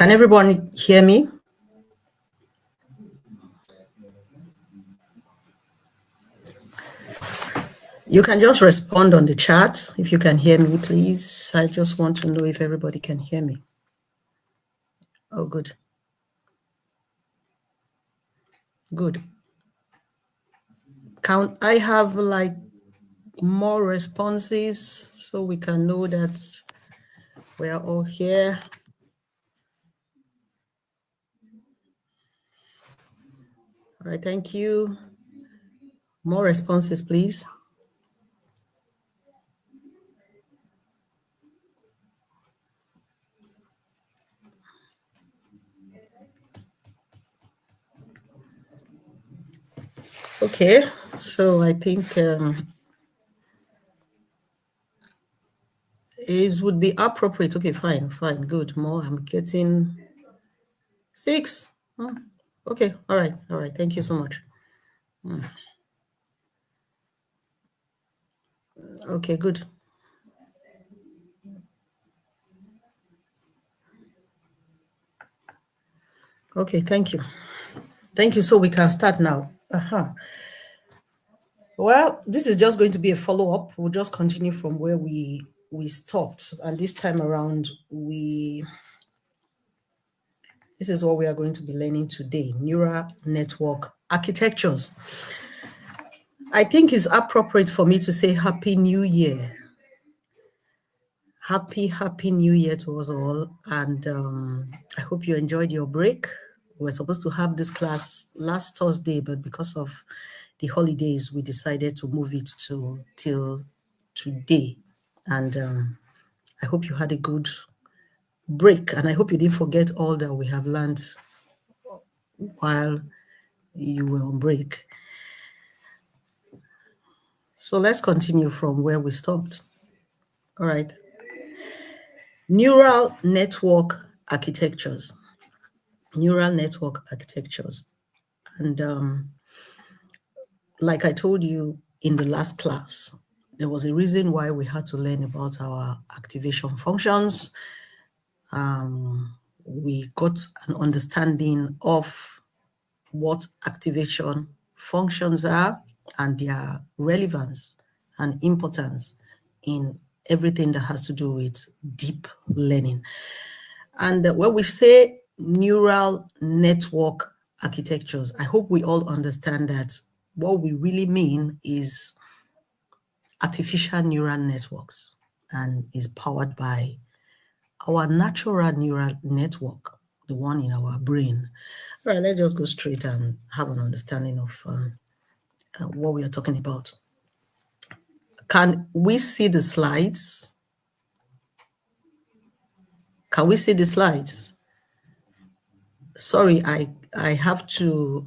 Can everyone hear me? You can just respond on the chat if you can hear me, please. I just want to know if everybody can hear me. Oh, good. Good. Can I have like more responses so we can know that we are all here? All right, thank you. More responses, please. Okay, so I think it would be appropriate. Okay, fine, good. More, I'm getting 6. Okay, all right. Thank you so much. Okay, good. Okay, thank you. Thank you. So we can start now. Well, this is just going to be a follow-up. We'll just continue from where we stopped. And this time around, this is what we are going to be learning today, neural network architectures. I think it's appropriate for me to say Happy New Year. Happy New Year to us all. And I hope you enjoyed your break. We were supposed to have this class last Thursday, but because of the holidays, we decided to move it till today. And I hope you had a good break. And I hope you didn't forget all that we have learned while you were on break. So let's continue from where we stopped. All right. Neural network architectures. Neural network architectures. And like I told you in the last class, there was a reason why we had to learn about our activation functions. We got an understanding of what activation functions are and their relevance and importance in everything that has to do with deep learning. And when we say neural network architectures, I hope we all understand that what we really mean is artificial neural networks and is powered by our natural neural network, the one in our brain. All right, let's just go straight and have an understanding of what we are talking about. Can we see the slides? Can we see the slides? Sorry, I have to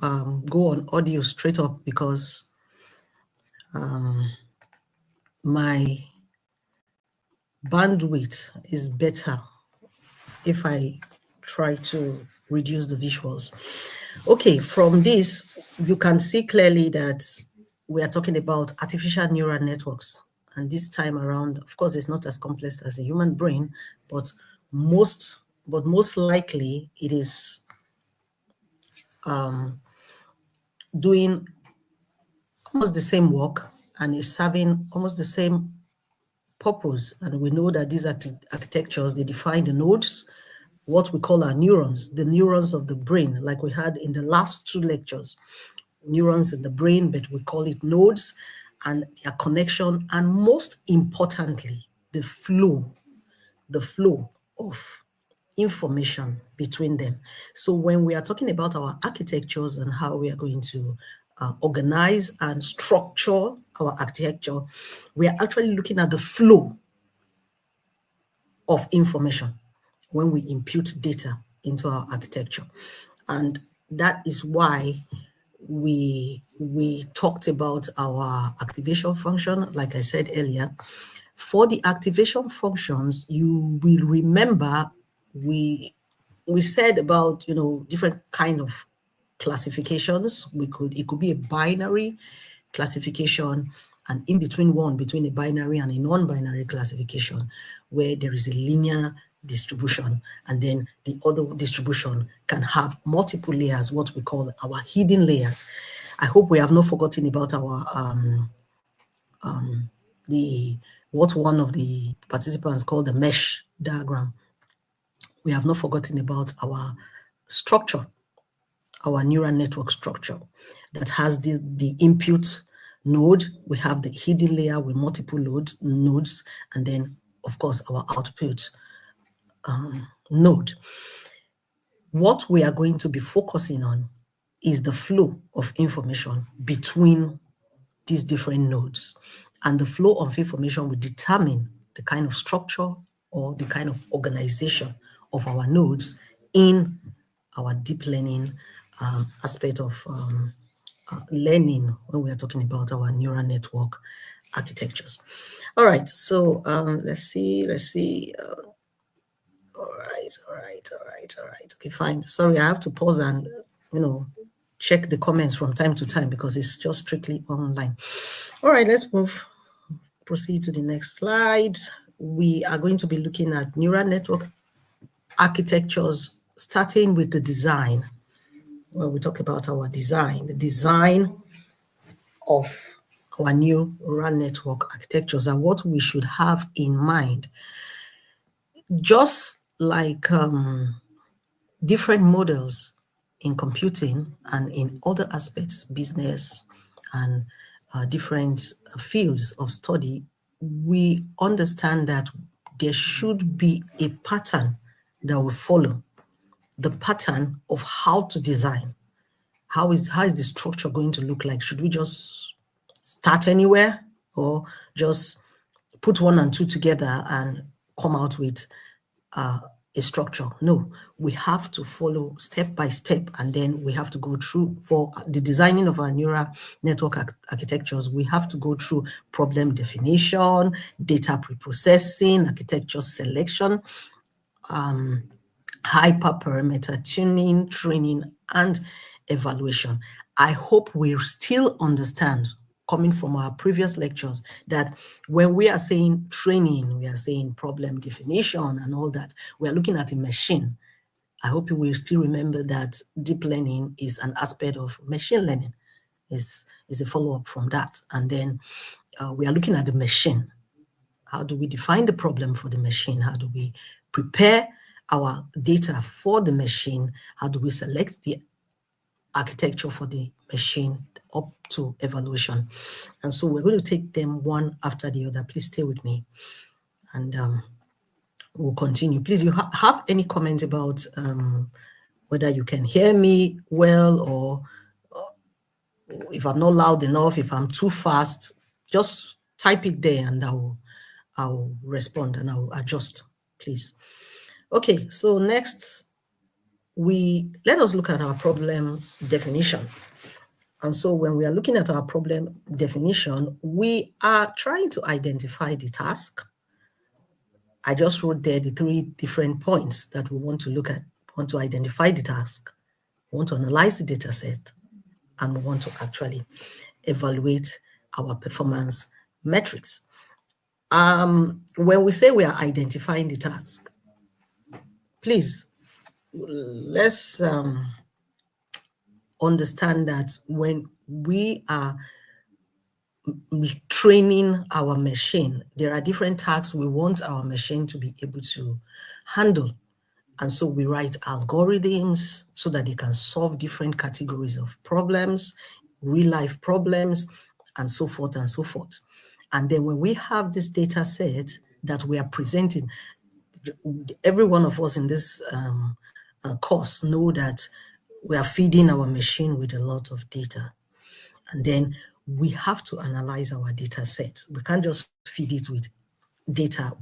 go on audio straight up because my bandwidth is better if I try to reduce the visuals. Okay, from this, you can see clearly that we are talking about artificial neural networks. And this time around, of course, it's not as complex as a human brain, but most likely it is doing almost the same work and is serving almost the same purpose. And we know that these architectures, they define the nodes, what we call our neurons, the neurons of the brain, like we had in the last 2 lectures. Neurons in the brain, but we call it nodes, and their connection, and most importantly, the flow of information between them. So when we are talking about our architectures and how we are going to organize and structure our architecture, we are actually looking at the flow of information when we impute data into our architecture. And that is why we talked about our activation function, like I said earlier. For the activation functions, you will remember we said about, different kind of classifications. It could be a binary classification, and in between a binary and a non-binary classification, where there is a linear distribution, and then the other distribution can have multiple layers, what we call our hidden layers. I hope we have not forgotten about our what one of the participants called the mesh diagram. We have not forgotten about our structure, our neural network structure that has the input node. We have the hidden layer with multiple nodes, and then, of course, our output node. What we are going to be focusing on is the flow of information between these different nodes. And the flow of information will determine the kind of structure or the kind of organization of our nodes in our deep learning aspect of learning when we are talking about our neural network architectures. All right, so let's see. All right. Okay, fine. Sorry, I have to pause and, check the comments from time to time because it's just strictly online. All right, let's proceed to the next slide. We are going to be looking at neural network architectures, starting with the design. When we talk about our design, the design of our neural network architectures and what we should have in mind. Just like different models in computing and in other aspects, business and different fields of study, we understand that there should be a pattern that will follow, the pattern of how to design. How is the structure going to look like? Should we just start anywhere or just put one and two together and come out with a structure? No, we have to follow step by step, and then we have to go through, for the designing of our neural network architectures, we have to go through problem definition, data preprocessing, architecture selection, hyperparameter tuning, training, and evaluation. I hope we still understand, coming from our previous lectures, that when we are saying training, we are saying problem definition and all that, we are looking at a machine. I hope you will still remember that deep learning is an aspect of machine learning, is a follow-up from that. And then we are looking at the machine. How do we define the problem for the machine? How do we prepare our data for the machine? How do we select the architecture for the machine up to evaluation? And so we're going to take them one after the other. Please stay with me, and we'll continue. Please, you have any comments about whether you can hear me well, or if I'm not loud enough, if I'm too fast, just type it there and I'll respond and I'll adjust, please. Okay, so next, let us look at our problem definition. And so when we are looking at our problem definition, we are trying to identify the task. I just wrote there the 3 different points that we want to look at. We want to identify the task, we want to analyze the data set, and we want to actually evaluate our performance metrics. When we say we are identifying the task, please, let's understand that when we are training our machine, there are different tasks we want our machine to be able to handle. And so we write algorithms so that they can solve different categories of problems, real life problems, and so forth and so forth. And then when we have this data set that we are presenting, every one of us in this course know that we are feeding our machine with a lot of data. And then we have to analyze our data set. We can't just feed it with data.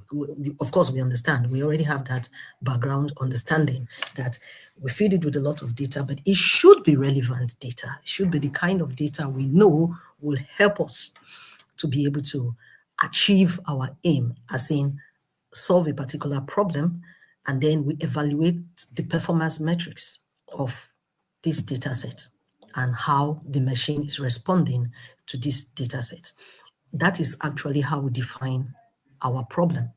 Of course, we understand. We already have that background understanding that we feed it with a lot of data, but it should be relevant data. It should be the kind of data we know will help us to be able to achieve our aim, as in solve a particular problem, and then we evaluate the performance metrics of this data set and how the machine is responding to this data set. That is actually how we define our problem.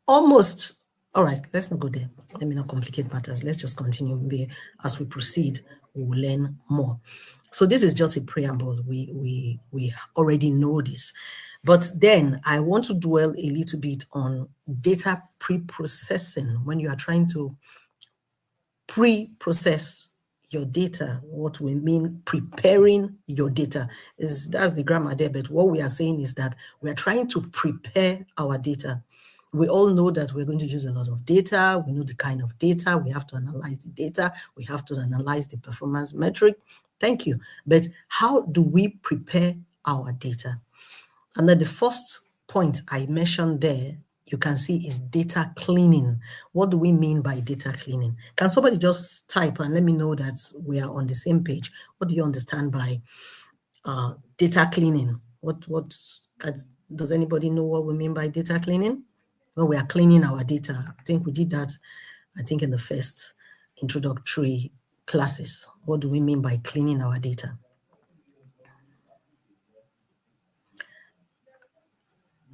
Almost All right, let's not go there. Let me not complicate matters. Let's just continue. Maybe as we proceed, we will learn more. So this is just a preamble. We already know this. But then I want to dwell a little bit on data pre-processing. When you are trying to pre-process your data, what we mean preparing your data is, that's the grammar there, but what we are saying is that we are trying to prepare our data. We all know that we're going to use a lot of data. We know the kind of data. We have to analyze the data. We have to analyze the performance metric. Thank you. But how do we prepare our data? And then the first point I mentioned there, you can see, is data cleaning. What do we mean by data cleaning? Can somebody just type and let me know that we are on the same page? What do you understand by data cleaning? What does anybody know what we mean by data cleaning? Well, we are cleaning our data. I think we did that, I think, in the first introductory classes. What do we mean by cleaning our data?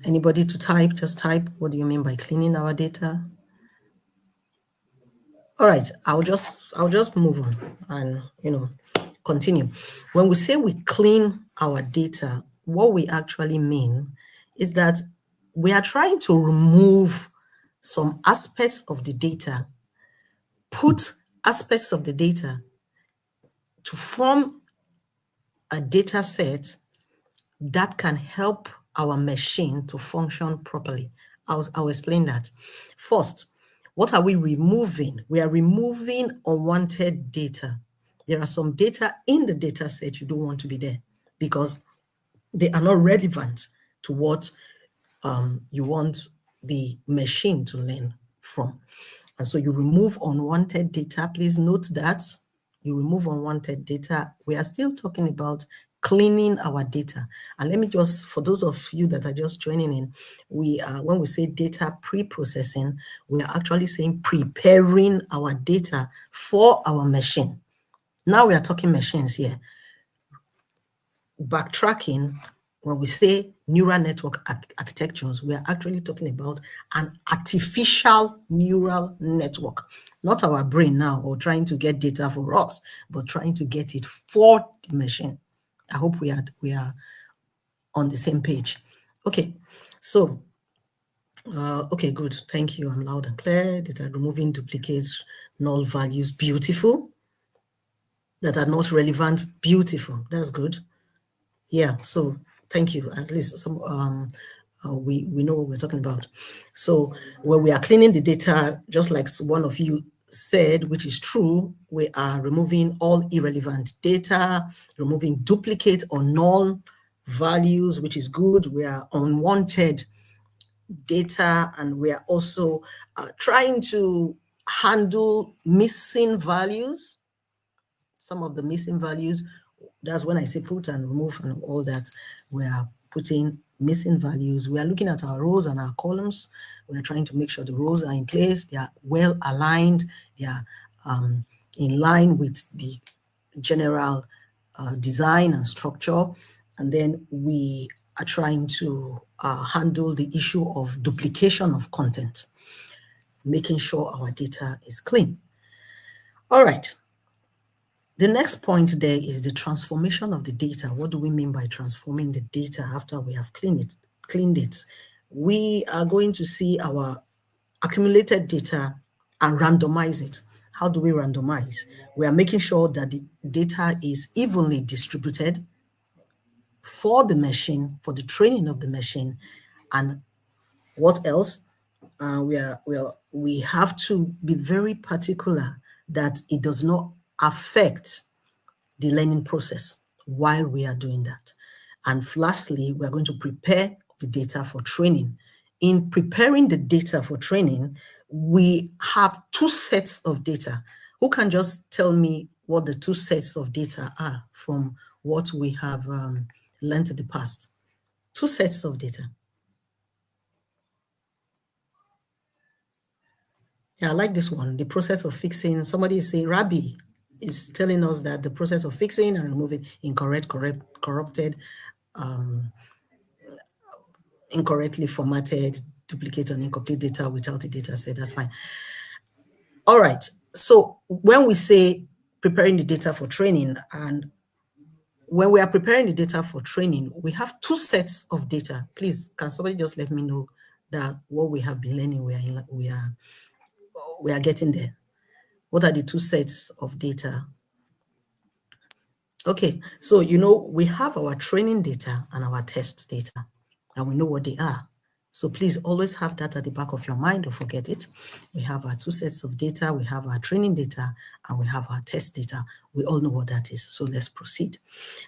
Anybody to type? Just type. What do you mean by cleaning our data? All right, I'll just move on and continue. When we say we clean our data, what we actually mean is that we are trying to remove some aspects of the data, put aspects of the data to form a data set that can help our machine to function properly. I'll explain that. First, what are we removing? We are removing unwanted data. There are some data in the data set you don't want to be there because they are not relevant to what you want the machine to learn from. And so you remove unwanted data. Please note that you remove unwanted data. We are still talking about cleaning our data. And let me just, for those of you that are just joining in, when we say data pre-processing, we are actually saying preparing our data for our machine. Now we are talking machines here. Backtracking, when we say neural network architectures, we are actually talking about an artificial neural network, not our brain now or trying to get data for us, but trying to get it for the machine. I hope we are on the same page. Okay, so okay, good. Thank you. I'm loud and clear. Data removing duplicates, null values, beautiful. That are not relevant, beautiful. That's good. Yeah, so thank you. At least some we know what we're talking about. So when we are cleaning the data, just like one of you said, which is true, we are removing all irrelevant data, removing duplicate or null values, which is good. We are unwanted data, and we are also trying to handle missing values. Some of the missing values, that's when I say put and remove and all that, we are putting missing values. We are looking at our rows and our columns. We are trying to make sure the rows are in place, they are well aligned, they are in line with the general design and structure. And then we are trying to handle the issue of duplication of content, making sure our data is clean. All right. The next point there is the transformation of the data. What do we mean by transforming the data after we have cleaned it? We are going to see our accumulated data and randomize it. How do we randomize? We are making sure that the data is evenly distributed for the machine, for the training of the machine. And what else? We have to be very particular that it does not affect the learning process while we are doing that. And lastly, we're going to prepare the data for training. In preparing the data for training, we have two sets of data. Who can just tell me what the two sets of data are from what we have learned in the past? Two sets of data. Yeah, I like this one. The process of fixing. Somebody is saying, Rabbi is telling us that the process of fixing and removing corrupted, incorrectly formatted duplicate and incomplete data without the data set. That's fine. All right. So when we say preparing the data for training, and when we are preparing the data for training, we have two sets of data. Please, can somebody just let me know that what we have been learning, we are getting there. What are the two sets of data? Okay, so we have our training data and our test data, and we know what they are. So please always have that at the back of your mind, don't forget it. We have our two sets of data, we have our training data, and we have our test data. We all know what that is, so let's proceed.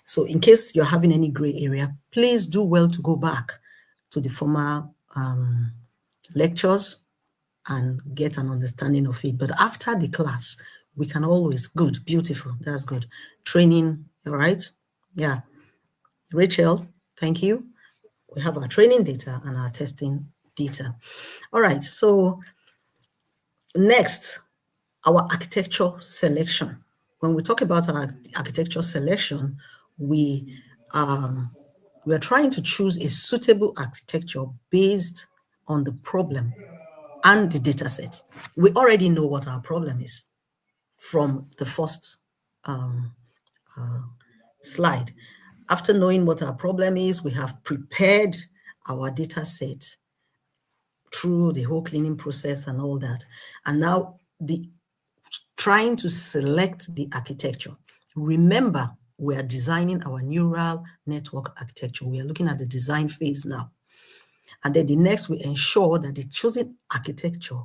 So in case you're having any gray area, please do well to go back to the former lectures and get an understanding of it. But after the class, we can always, good, beautiful, that's good. Training, all right? Yeah. Rachel, thank you. We have our training data and our testing data. All right, so next, our architecture selection. When we talk about our architecture selection, we are trying to choose a suitable architecture based on the problem and the data set. We already know what our problem is from the first slide. After knowing what our problem is, we have prepared our data set through the whole cleaning process and all that. And now trying to select the architecture. Remember, we are designing our neural network architecture. We are looking at the design phase now. And then the next, we ensure that the chosen architecture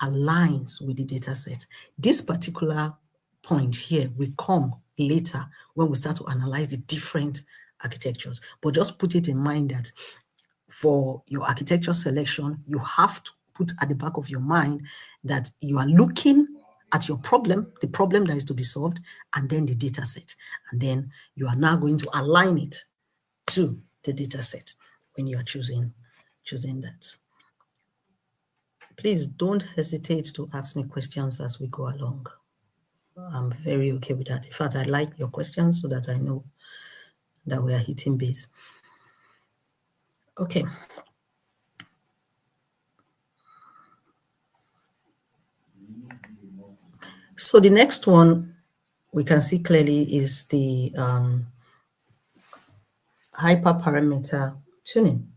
aligns with the data set. This particular point here will come later when we start to analyze the different architectures. But just put it in mind that for your architecture selection, you have to put at the back of your mind that you are looking at your problem, the problem that is to be solved, and then the data set. And then you are now going to align it to the data set when you are choosing that. Please don't hesitate to ask me questions as we go along. I'm very okay with that. In fact, I like your questions so that I know that we are hitting base. Okay. So the next one we can see clearly is the hyperparameter tuning.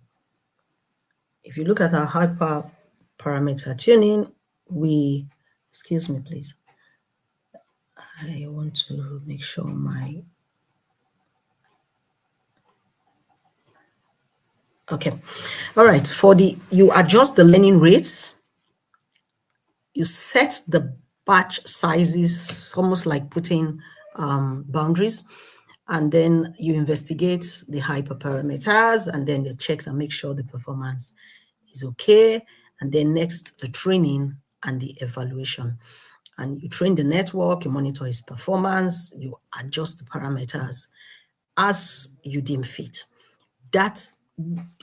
If you look at our hyperparameter tuning, excuse me, please. I want to make sure okay. All right, you adjust the learning rates, you set the batch sizes, almost like putting boundaries, and then you investigate the hyperparameters, and then you check and make sure the performance is okay. And then next, the training and the evaluation. And you train the network, you monitor its performance, you adjust the parameters as you deem fit. That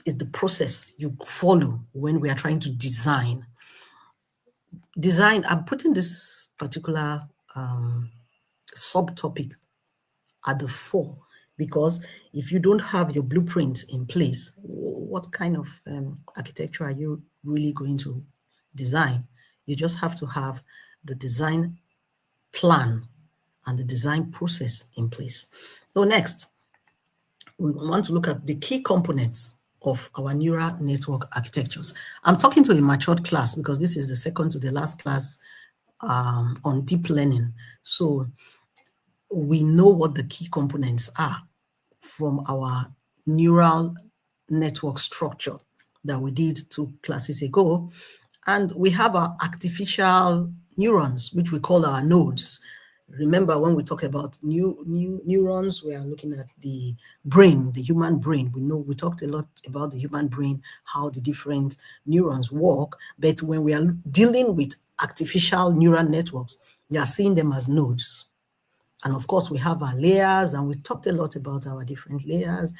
is the process you follow when we are trying to design. I'm putting this particular subtopic at the fore because if you don't have your blueprint in place, what kind of architecture are you really going to design? You just have to have the design plan and the design process in place. So next, we want to look at the key components of our neural network architectures. I'm talking to a matured class because this is the second to the last class on deep learning. So we know what the key components are from our neural network structure that we did 2 classes ago. And we have our artificial neurons, which we call our nodes. Remember, when we talk about neurons, we are looking at the brain, the human brain. We talked a lot about the human brain, how the different neurons work. But when we are dealing with artificial neural networks, we are seeing them as nodes. And of course, we have our layers, and we talked a lot about our different layers,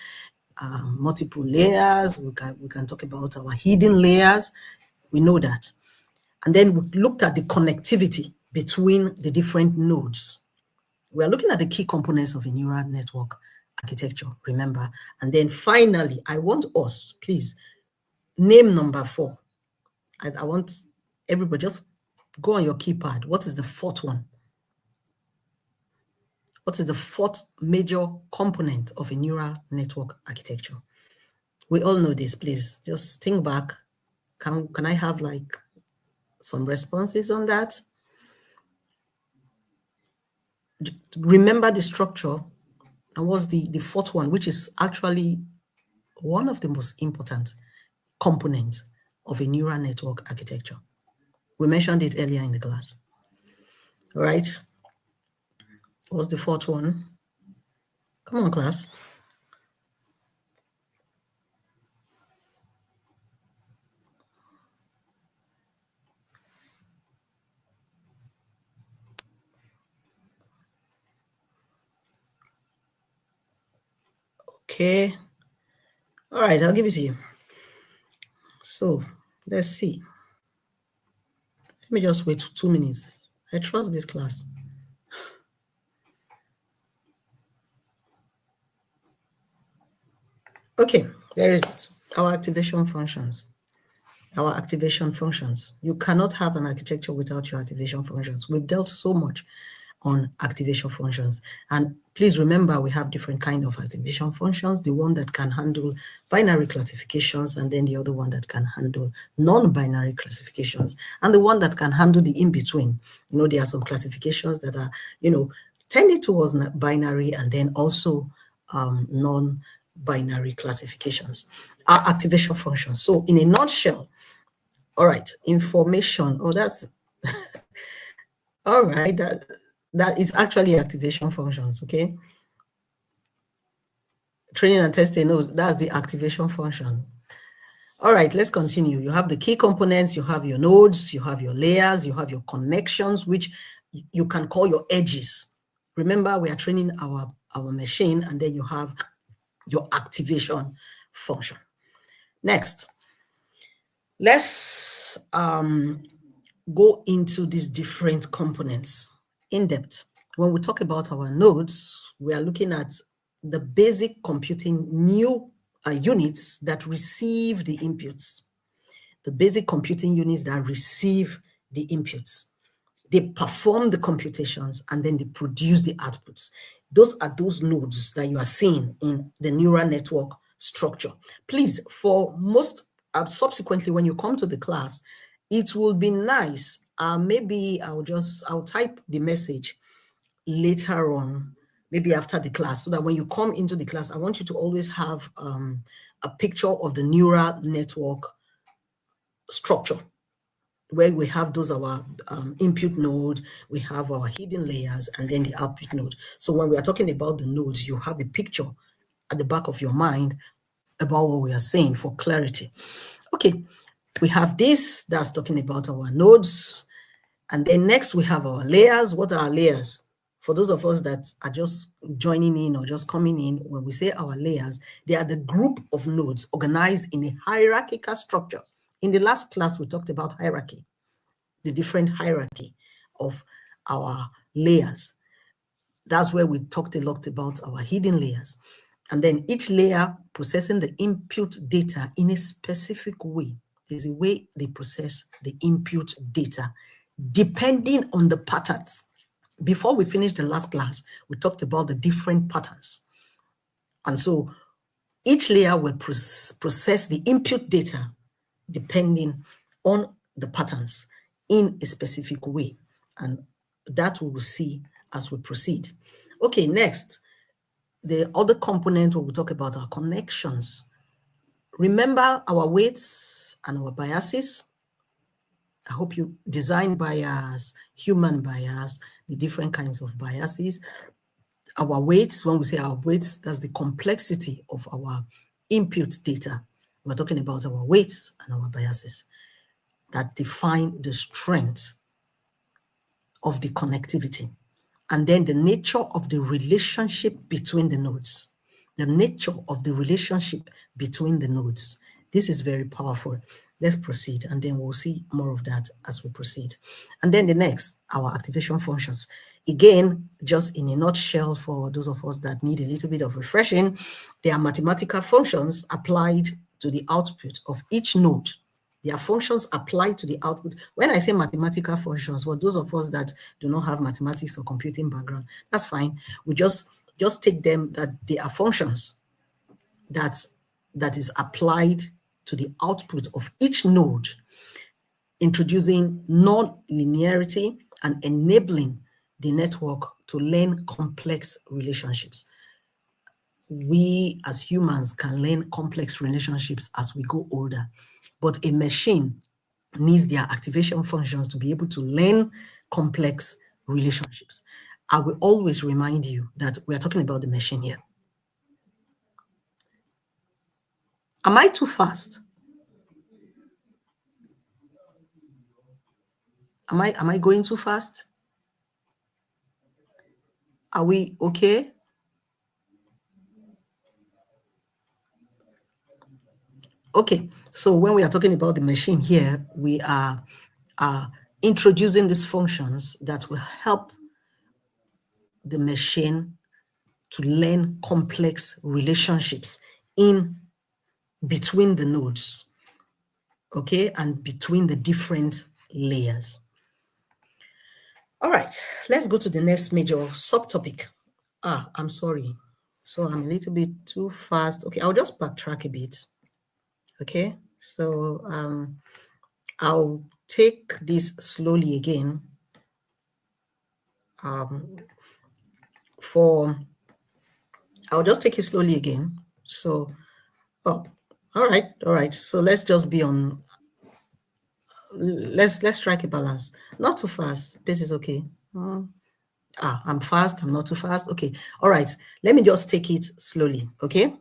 multiple layers. We can talk about our hidden layers. We know that. And then we looked at the connectivity between the different nodes. We are looking at the key components of a neural network architecture, remember. And then finally, I want us, please, name number 4. I want everybody just go on your keypad. What is the fourth one? What is the fourth major component of a neural network architecture? We all know this, please. Just think back. Can I have like some responses on that? Remember the structure, and what's the fourth one, which is actually one of the most important components of a neural network architecture. We mentioned it earlier in the class. All right. What's the fourth one? Come on, class. Okay. All right, I'll give it to you. So let's see. Let me just wait 2 minutes. I trust this class. Okay, there is it. Our activation functions. Our activation functions. You cannot have an architecture without your activation functions. We've dealt so much on activation functions. And please remember, we have different kind of activation functions, the one that can handle binary classifications, and then the other one that can handle non-binary classifications, and the one that can handle the in-between. You know, there are some classifications that are, you know, tending towards binary, and then also non-binary classifications are activation functions. So in a nutshell, all right, information. Oh, that's all right. That is actually activation functions, okay? Training and testing, no, that's the activation function. All right, let's continue. You have the key components, you have your nodes, you have your layers, you have your connections, which you can call your edges. Remember, we are training our machine, and then you have your activation function. Next, let's go into these different components in depth. When we talk about our nodes, we are looking at the basic computing new units that receive the inputs. The basic computing units that receive the inputs. They perform the computations, and then they produce the outputs. Those are those nodes that you are seeing in the neural network structure. Please, for most, subsequently, when you come to the class, it will be nice. Maybe I'll type the message later on, maybe after the class, so that when you come into the class, I want you to always have a picture of the neural network structure, where we have those our input node, we have our hidden layers, and then the output node. So when we are talking about the nodes, you have a picture at the back of your mind about what we are saying for clarity. Okay, we have this that's talking about our nodes, and then next we have our layers. What are our layers? For those of us that are just joining in or just coming in, when we say our layers, they are the group of nodes organized in a hierarchical structure. In the last class, we talked about hierarchy, the different hierarchy of our layers. That's where we talked a lot about our hidden layers. And then each layer processing the input data in a specific way. There's a way they process the input data depending on the patterns. Before we finished the last class, we talked about the different patterns. And so each layer will process the input data depending on the patterns in a specific way. And that we will see as we proceed. Okay, next, the other component where we talk about our connections. Remember our weights and our biases. I hope you design bias, human bias, the different kinds of biases. Our weights, when we say our weights, that's the complexity of our input data. We're talking about our weights and our biases that define the strength of the connectivity. And then the nature of the relationship between the nodes. The nature of the relationship between the nodes. This is very powerful. Let's proceed, and then we'll see more of that as we proceed. And then the next, our activation functions. Again, just in a nutshell, for those of us that need a little bit of refreshing, they are mathematical functions applied to the output of each node. Their functions apply to the output. When I say mathematical functions, for those of us that do not have mathematics or computing background, that's fine. We just take them that they are functions that is applied to the output of each node, introducing non-linearity and enabling the network to learn complex relationships. We as humans can learn complex relationships as we go older, but a machine needs their activation functions to be able to learn complex relationships. I will always remind you that we are talking about the machine here. Am I too fast? Am I going too fast? Are we okay? Okay, so when we are talking about the machine here, we are introducing these functions that will help the machine to learn complex relationships in between the nodes, okay, and between the different layers. All right, let's go to the next major subtopic. I'm sorry. So I'm a little bit too fast. Okay, I'll just backtrack a bit. Okay, so I'll take this slowly again. I'll just take it slowly again. So, all right. So let's just be on. Let's strike a balance. Not too fast. This is okay. I'm fast. I'm not too fast. Okay. All right. Let me just take it slowly. Okay.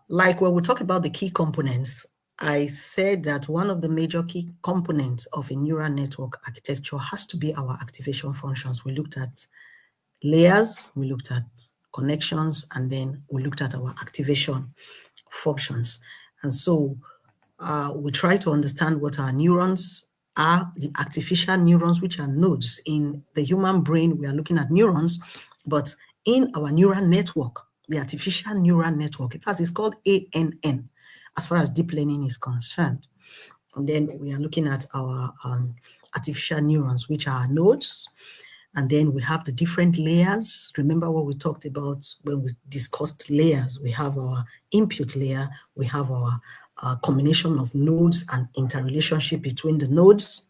Like when we talk about the key components, I said that one of the major key components of a neural network architecture has to be our activation functions. We looked at layers, we looked at connections, and then we looked at our activation functions. And so we try to understand what our neurons are, the artificial neurons, which are nodes. In the human brain, we are looking at neurons, but in our neural network, the artificial neural network, in fact, it's called ANN, as far as deep learning is concerned. And then we are looking at our artificial neurons, which are nodes. And then we have the different layers. Remember what we talked about when we discussed layers. We have our input layer, we have our combination of nodes and interrelationship between the nodes,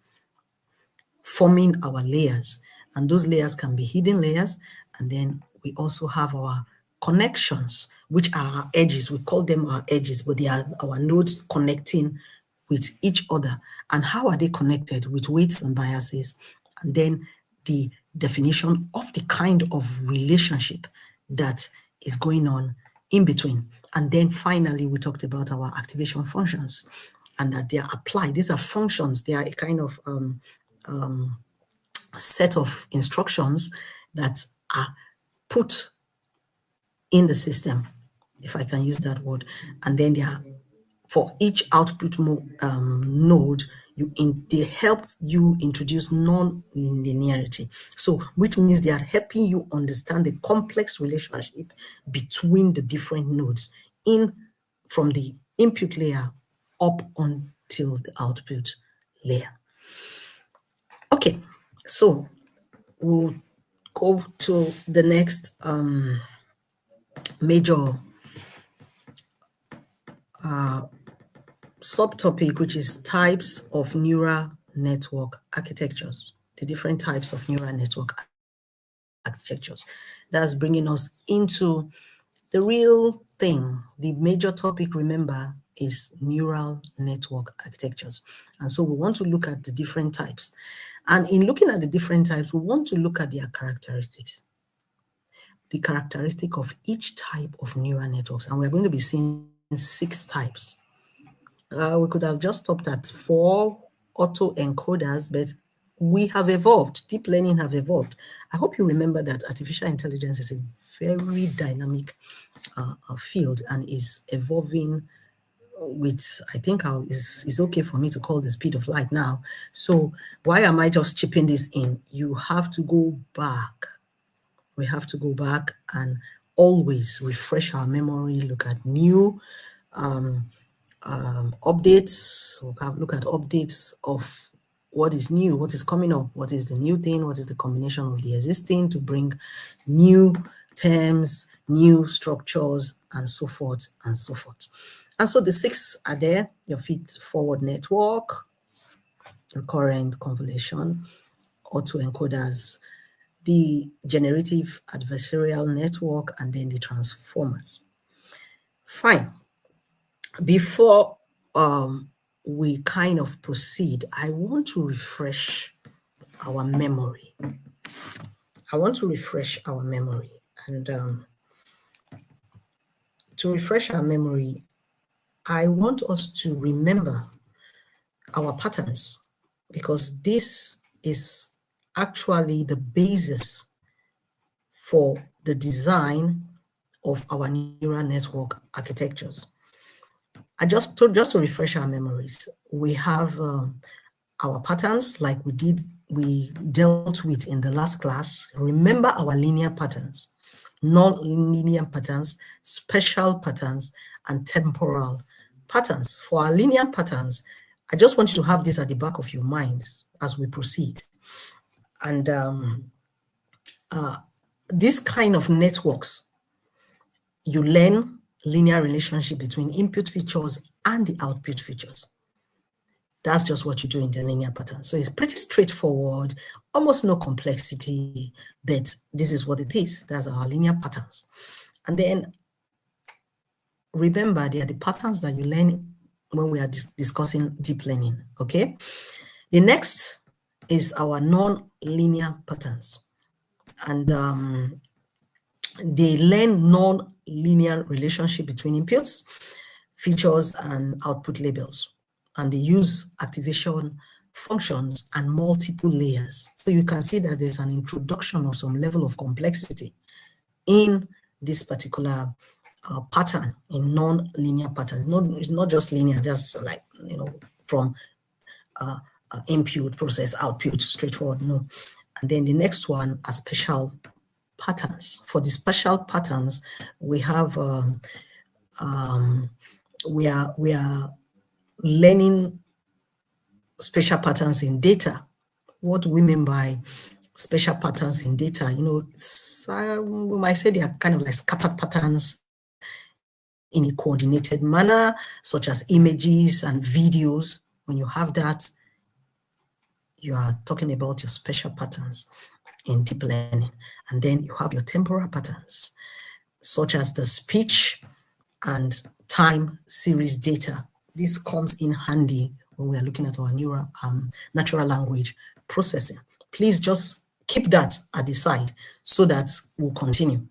forming our layers. And those layers can be hidden layers. And then we also have our connections, which are our edges. We call them our edges, but they are our nodes connecting with each other. And how are they connected? With weights and biases. And then the definition of the kind of relationship that is going on in between. And then finally, we talked about our activation functions and that they are applied. These are functions. They are a kind of set of instructions that are put in the system, if I can use that word. And then they are, for each output node, they help you introduce non-linearity. So, which means they are helping you understand the complex relationship between the different nodes from the input layer up until the output layer. Okay, so we'll go to the next major subtopic, which is types of neural network architectures, the different types of neural network architectures. That's bringing us into the real thing. The major topic, remember, is neural network architectures. And so we want to look at the different types. And in looking at the different types, we want to look at their characteristics, the characteristic of each type of neural networks. And we're going to be seeing 6 types. We could have just stopped at 4 autoencoders, but we have evolved. Deep learning have evolved. I hope you remember that artificial intelligence is a very dynamic field and is evolving with, I think it's okay for me to call the speed of light now. So why am I just chipping this in? You have to go back. We have to go back and always refresh our memory, look at new updates. We'll have look at updates of what is new, what is coming up, what is the new thing, what is the combination of the existing to bring new terms, new structures, and so forth and so forth. And so the 6 are there: your feed-forward network, recurrent convolution, autoencoders, the generative adversarial network, and then the transformers. Fine. Before we kind of proceed, I want to refresh our memory. And to refresh our memory, I want us to remember our patterns, because this is actually the basis for the design of our neural network architectures. Just to refresh our memories, we have our patterns like we dealt with in the last class. Remember our linear patterns, non-linear patterns, spatial patterns, and temporal patterns. For our linear patterns, I just want you to have this at the back of your minds as we proceed. And this kind of networks, you learn linear relationship between input features and the output features. That's just what you do in the linear pattern. So it's pretty straightforward, almost no complexity, but this is what it is. That's our linear patterns. And then remember, they are the patterns that you learn when we are discussing deep learning, okay? The next is our non-linear patterns. And they learn non-linear relationship between inputs, features, and output labels. And they use activation functions and multiple layers. So you can see that there's an introduction of some level of complexity in this particular pattern, in non-linear patterns. It's not just linear, just like, from input, process, output, straightforward, no. And then the next one are spatial patterns. For the spatial patterns, we have we are learning spatial patterns in data. What do we mean by spatial patterns in data? We might say they are kind of like scattered patterns in a coordinated manner, such as images and videos. When you have that, you are talking about your spatial patterns in deep learning. And then you have your temporal patterns, such as the speech and time series data. This comes in handy when we are looking at our natural language processing. Please just keep that at the side so that we'll continue.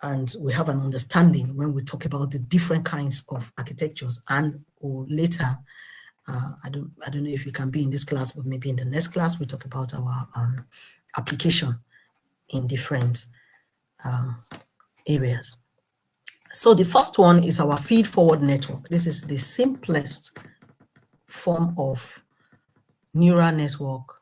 And we have an understanding when we talk about the different kinds of architectures, and later, I don't know if you can be in this class, but maybe in the next class, we talk about our application in different areas. So the first one is our feed-forward network. This is the simplest form of neural network.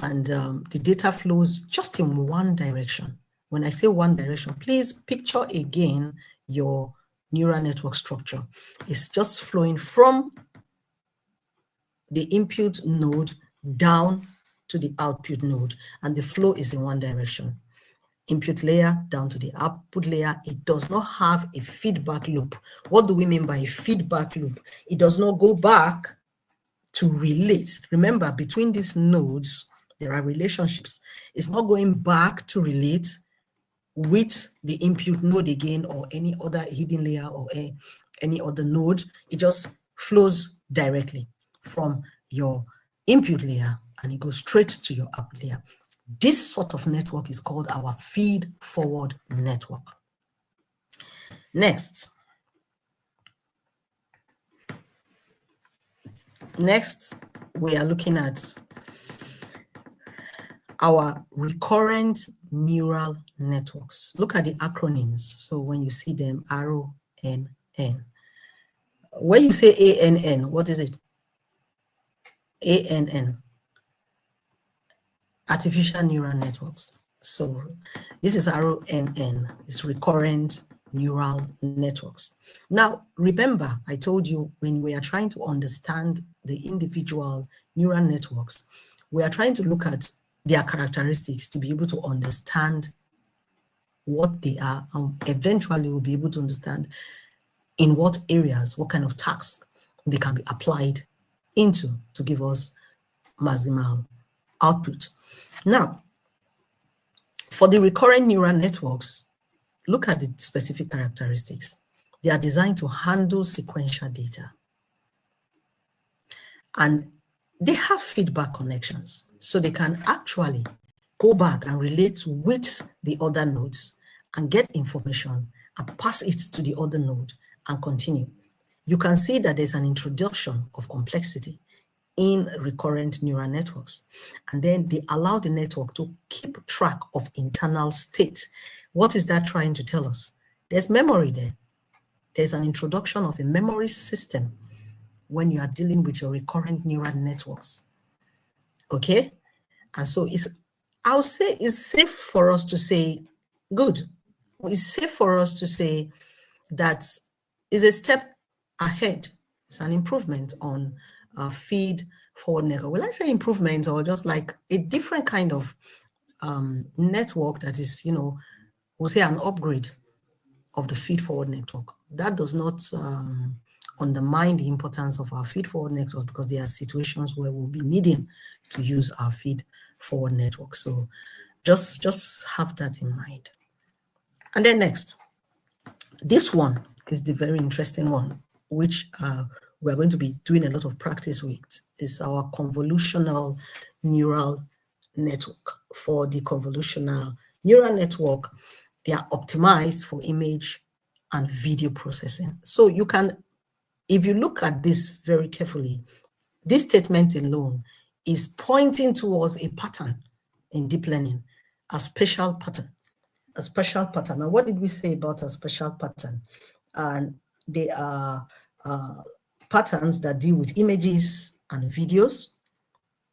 And the data flows just in one direction. When I say one direction, please picture again your neural network structure. It's just flowing from the input node down to the output node, and the flow is in one direction. Input layer down to the output layer. It does not have a feedback loop. What do we mean by a feedback loop? It does not go back to relate. Remember, between these nodes, there are relationships. It's not going back to relate with the input node again, or any other hidden layer, or any other node. It just flows directly from your input layer and it goes straight to your output layer. This sort of network is called our feed-forward network. Next, we are looking at our recurrent neural networks. Look at the acronyms. So when you see them, RONN. When you say ANN, what is it? ANN, artificial neural networks. So this is RONN, it's recurrent neural networks. Now, remember, I told you when we are trying to understand the individual neural networks, we are trying to look at their characteristics to be able to understand what they are, and eventually we'll be able to understand in what areas, what kind of tasks they can be applied into to give us maximal output. Now, for the recurrent neural networks, look at the specific characteristics. They are designed to handle sequential data. And they have feedback connections, so they can actually go back and relate with the other nodes and get information and pass it to the other node and continue. You can see that there's an introduction of complexity in recurrent neural networks. And then they allow the network to keep track of internal state. What is that trying to tell us? There's memory there. There's an introduction of a memory system when you are dealing with your recurrent neural networks. Okay? And so I'll say it's safe for us to say, good. It's safe for us to say that is a step ahead. It's an improvement on feed forward network. Will I say improvement or just like a different kind of network that is, we'll say an upgrade of the feed forward network? That does not undermine the importance of our feed forward networks, because there are situations where we'll be needing to use our feed forward network. So just have that in mind. And then next, this one is the very interesting one, which we're going to be doing a lot of practice with, is our convolutional neural network. For the convolutional neural network, they are optimized for image and video processing. So you can, if you look at this very carefully, this statement alone is pointing towards a pattern in deep learning, a special pattern. A special pattern. Now, what did we say about a special pattern? And they are patterns that deal with images and videos.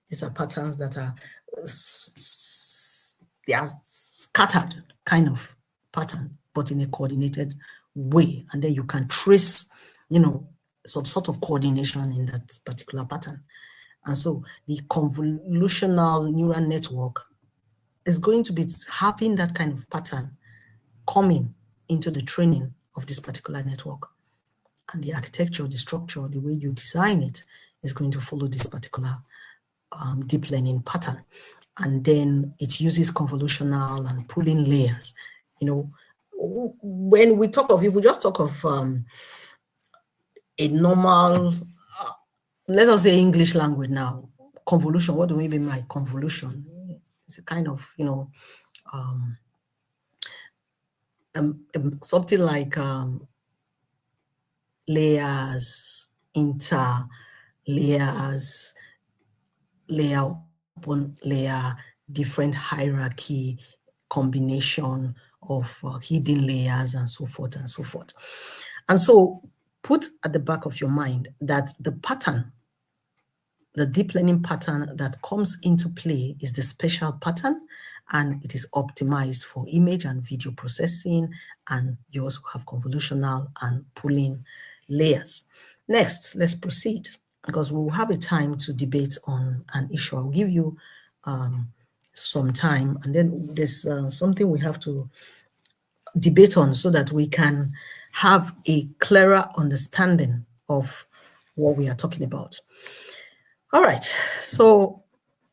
These are patterns that are they are scattered kind of pattern, but in a coordinated way. And then you can trace, some sort of coordination in that particular pattern. And so the convolutional neural network is going to be having that kind of pattern coming into the training of this particular network. And the architecture, the structure, the way you design it is going to follow this particular deep learning pattern. And then it uses convolutional and pooling layers. When we talk of it, we just talk of a normal, let us say English language now, convolution. What do we mean by convolution? It's a kind of, something like layers, inter layers, layer upon layer, different hierarchy, combination of hidden layers, and so forth and so forth. And so put at the back of your mind that the pattern, the deep learning pattern that comes into play is the special pattern, and it is optimized for image and video processing. And you also have convolutional and pooling layers. Next, let's proceed, because we'll have a time to debate on an issue. I'll give you some time, and then there's something we have to debate on so that we can have a clearer understanding of what we are talking about. All right, so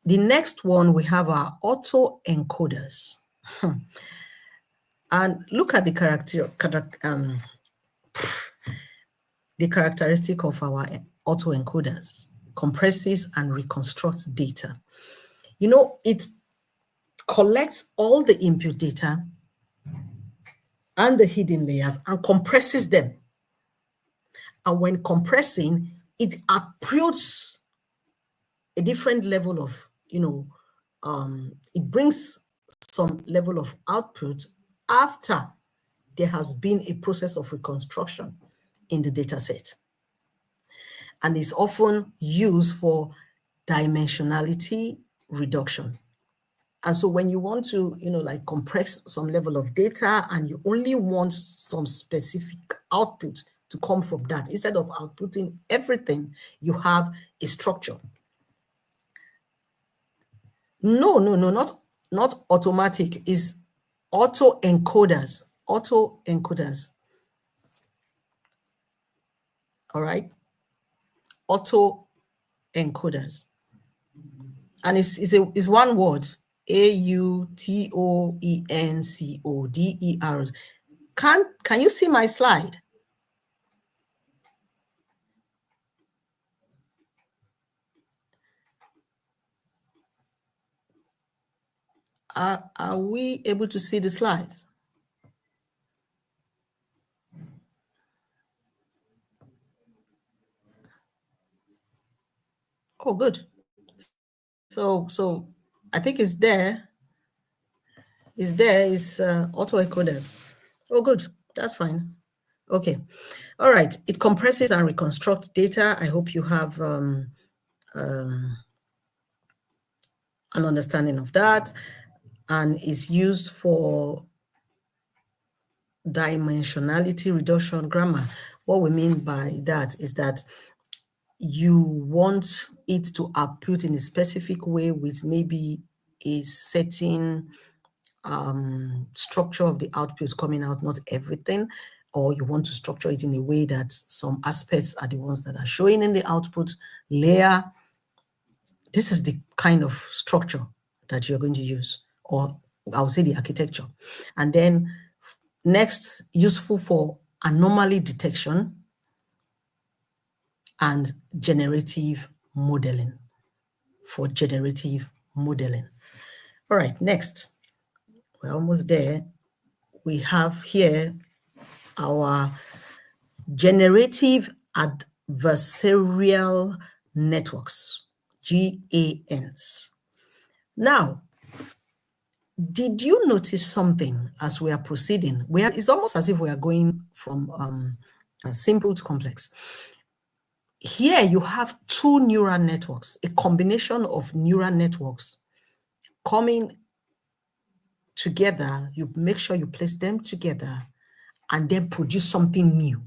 the next one, we have our autoencoders. And look at the characteristic of our autoencoders. Compresses and reconstructs data. It collects all the input data and the hidden layers and compresses them. And when compressing, it outputs a different level of, it brings some level of output after there has been a process of reconstruction in the data set. And is often used for dimensionality reduction. And so when you want to, like compress some level of data and you only want some specific output to come from that, instead of outputting everything, you have a structure. No, not automatic. Is auto encoders. All right, auto encoders, and it's one word: AUTOENCODERs. Can you see my slide? Are we able to see the slides? Oh, good. So I think it's there. It's autoencoders. Oh, good. That's fine. Okay. All right. It compresses and reconstructs data. I hope you have an understanding of that, and is used for dimensionality reduction grammar. What we mean by that is that you want it to output in a specific way with maybe a certain structure of the output coming out, not everything, or you want to structure it in a way that some aspects are the ones that are showing in the output layer. This is the kind of structure that you're going to use, or I'll say the architecture. And then next, useful for anomaly detection and generative modeling. For generative modeling. All right, next. We're almost there. We have here our generative adversarial networks, GANs. Now, did you notice something as we are proceeding? It's almost as if we are going from simple to complex. Here you have two neural networks, a combination of neural networks coming together. You make sure you place them together and then produce something new,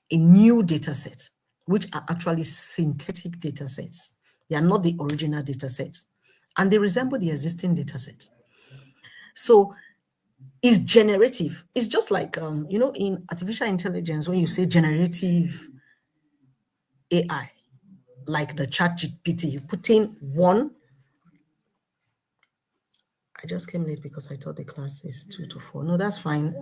a new data set, which are actually synthetic data sets. They are not the original data set, and they resemble the existing data set. So it's generative. It's just like, in artificial intelligence, when you say generative AI, like the ChatGPT, you put in one. I just came late because I thought the class is 2 to 4. No, that's fine.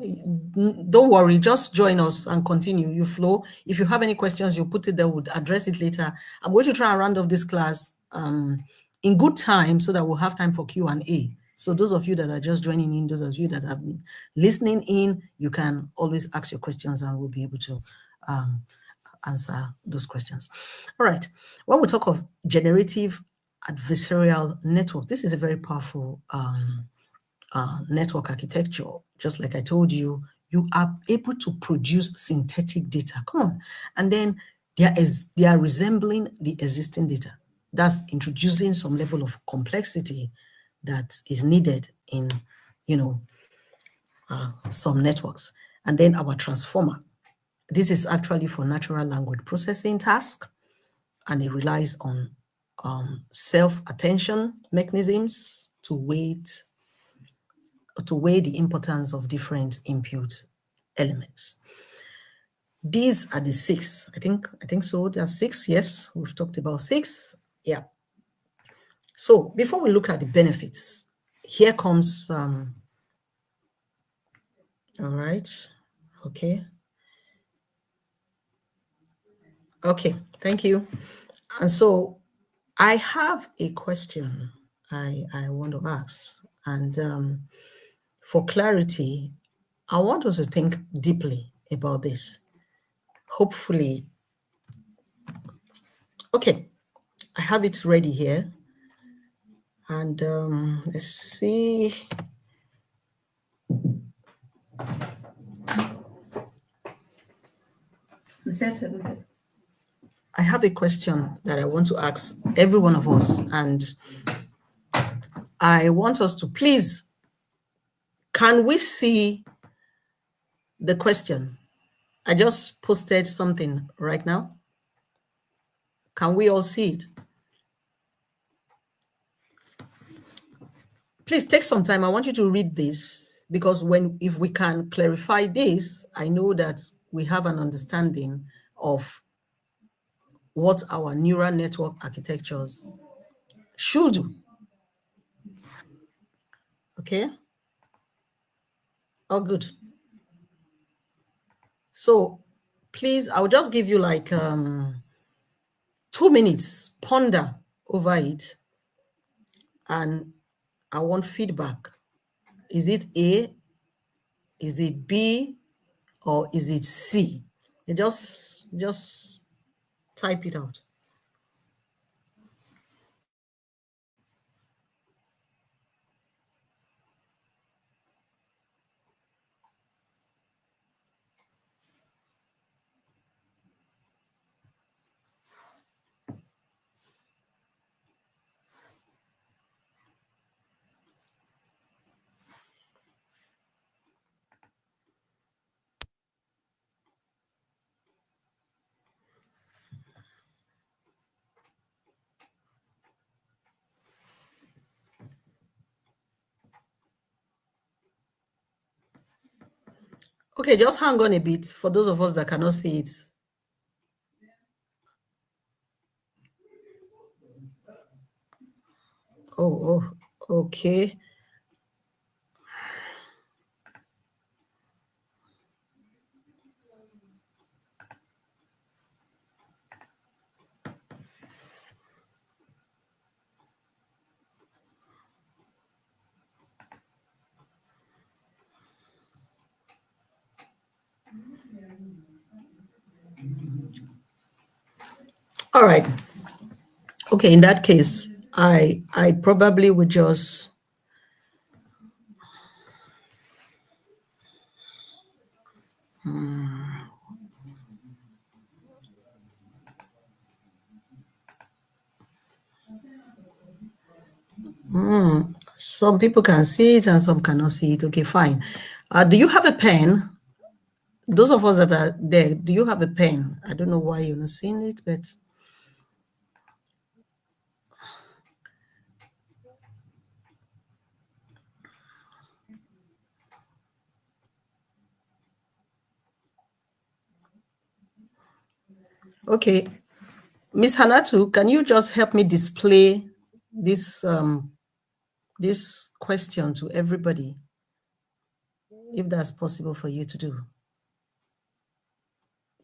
Don't worry. Just join us and continue. You flow. If you have any questions, you put it there. We'll address it later. I'm going to try and round off this class in good time so that we'll have time for Q&A. So those of you that are just joining in, those of you that have been listening in, you can always ask your questions and we'll be able to answer those questions. All right. When we talk of generative adversarial network, this is a very powerful network architecture. Just like I told you, you are able to produce synthetic data. Come on. And then they are resembling the existing data. That's introducing some level of complexity that is needed in, some networks. And then our transformer. This is actually for natural language processing task, and it relies on self-attention mechanisms to weigh the importance of different input elements. These are the 6. I think so. There are 6. Yes, we've talked about 6. Yeah. So before we look at the benefits, here comes. All right. Okay. Okay. Thank you. And so I have a question I want to ask, and for clarity, I want us to think deeply about this. Hopefully, okay, I have it ready here. And let's see. I have a question that I want to ask every one of us, and I want us to please, can we see the question? I just posted something right now. Can we all see it? Please take some time. I want you to read this, because if we can clarify this, I know that we have an understanding of what our neural network architectures should do. Okay? Oh, good. So please, I'll just give you like 2 minutes, ponder over it, and I want feedback. Is it A? Is it B? Or is it C? You just type it out. Okay, just hang on a bit for those of us that cannot see it. Oh, okay. All right. Okay, in that case, I probably would just some people can see it and some cannot see it. Okay, fine. Do you have a pen? Those of us that are there, do you have a pen? I don't know why you're not seeing it, but okay. Miss Hanatu, can you just help me display this this question to everybody, if that's possible for you to do?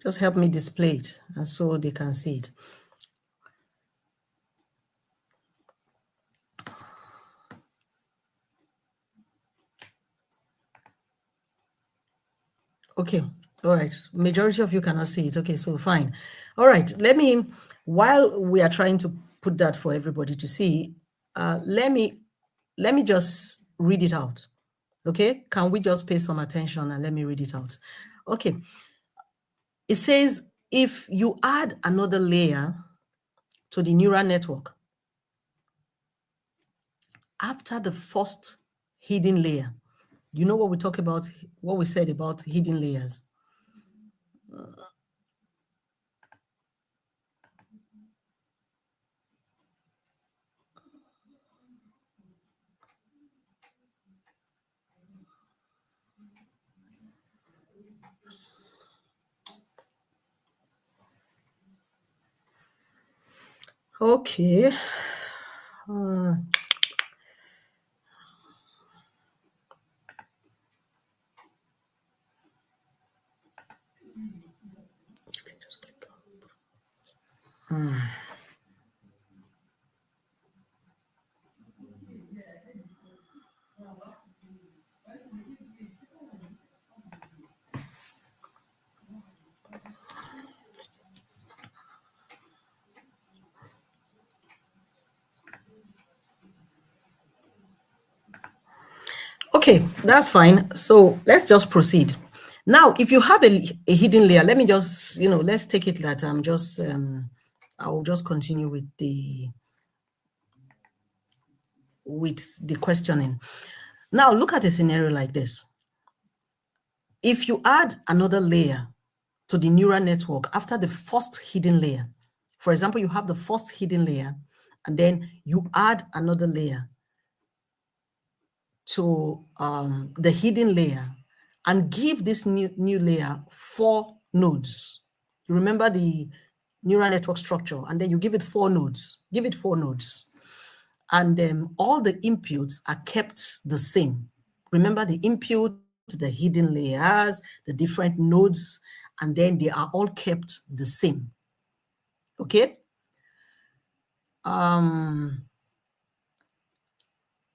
Just help me display it, and so they can see it. Okay, all right. Majority of you cannot see it. Okay, so fine. All right, while we are trying to put that for everybody to see, let me just read it out. Okay, can we just pay some attention and let me read it out? Okay, it says, if you add another layer to the neural network after the first hidden layer, you know what we talk about, what we said about hidden layers. Okay. Okay, that's fine. So let's just proceed. Now, if you have a hidden layer, let me just, let's take it that I'm just, I'll just continue with with the questioning. Now, look at a scenario like this. If you add another layer to the neural network after the first hidden layer, for example, you have the first hidden layer, and then you add another layer to the hidden layer and give this new layer 4 nodes. You remember the neural network structure, and then you give it 4 nodes. Give it 4 nodes. And all the inputs are kept the same. Remember the input, the hidden layers, the different nodes, and then they are all kept the same. Okay?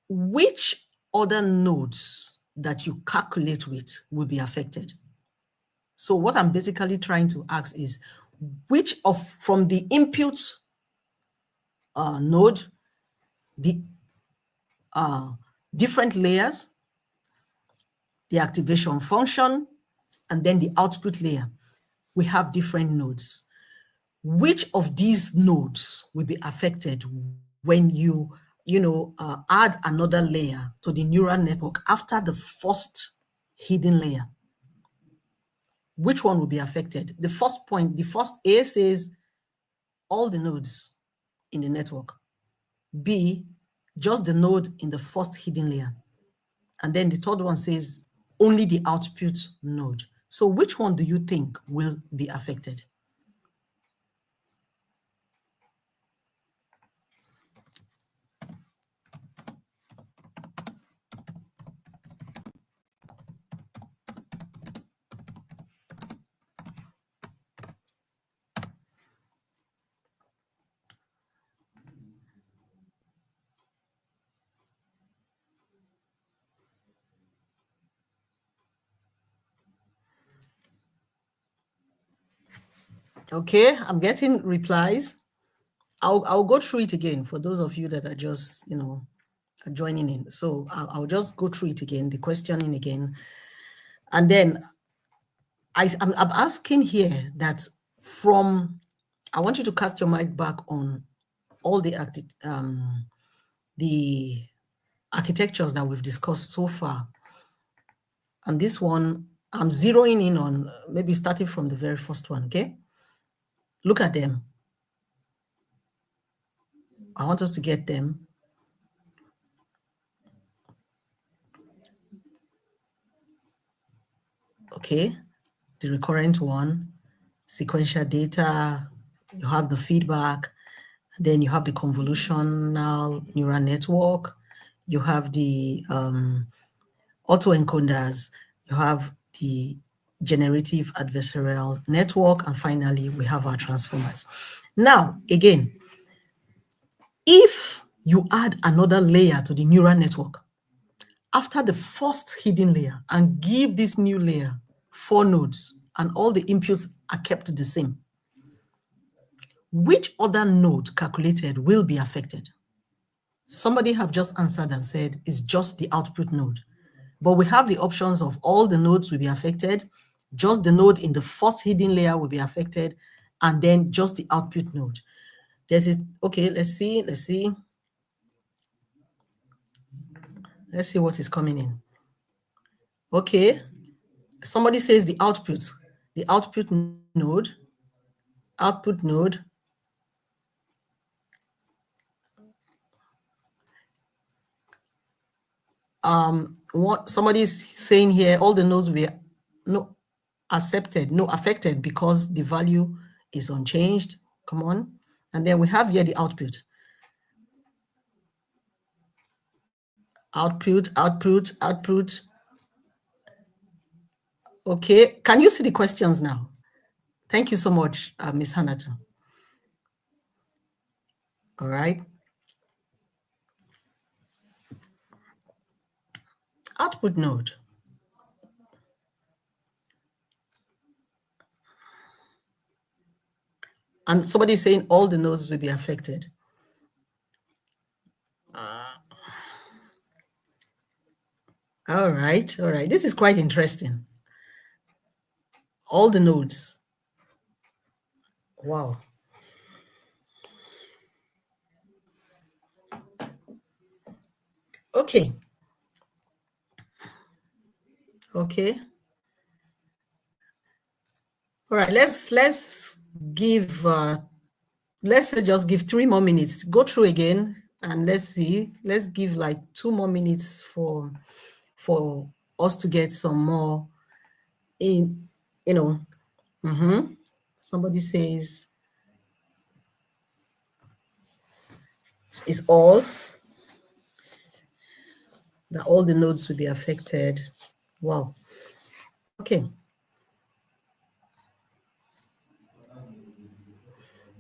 Which other nodes that you calculate with will be affected? So what I'm basically trying to ask is, which from the input node, the different layers, the activation function, and then the output layer, we have different nodes. Which of these nodes will be affected when you add another layer to the neural network after the first hidden layer? Which one will be affected? The first point, the first A says all the nodes in the network. B, just the node in the first hidden layer. And then the third one says only the output node. So which one do you think will be affected? Okay, I'm getting replies. I'll go through it again for those of you that are just, joining in. So I'll just go through it again, the questioning again. And then I'm asking here that I want you to cast your mind back on all the architectures that we've discussed so far. And this one, I'm zeroing in on maybe starting from the very first one, okay? Look at them. I want us to get them. Okay, the recurrent one, sequential data, you have the feedback, and then you have the convolutional neural network, you have the autoencoders, you have the generative adversarial network, and finally, we have our transformers. Now, again, if you add another layer to the neural network after the first hidden layer and give this new layer 4 nodes and all the inputs are kept the same, which other node calculated will be affected? Somebody have just answered and said it's just the output node. But we have the options of all the nodes will be affected, just the node in the first hidden layer will be affected, and then just the output node. Okay, let's see. Let's see what is coming in. Okay, somebody says the output node, what somebody is saying here, all the nodes will be affected because the value is unchanged. Come on. And then we have here the output. Output. Okay, can you see the questions now? Thank you so much, Ms. Hanato. All right. Output node. And somebody is saying all the nodes will be affected. All right. This is quite interesting. All the nodes. Wow. Okay. Okay. All right. Let's give let's just give 3 more minutes. Go through again and let's see. Let's give like 2 more minutes for us to get some more in, you know. Somebody says is all that all the nodes will be affected. Wow. Okay.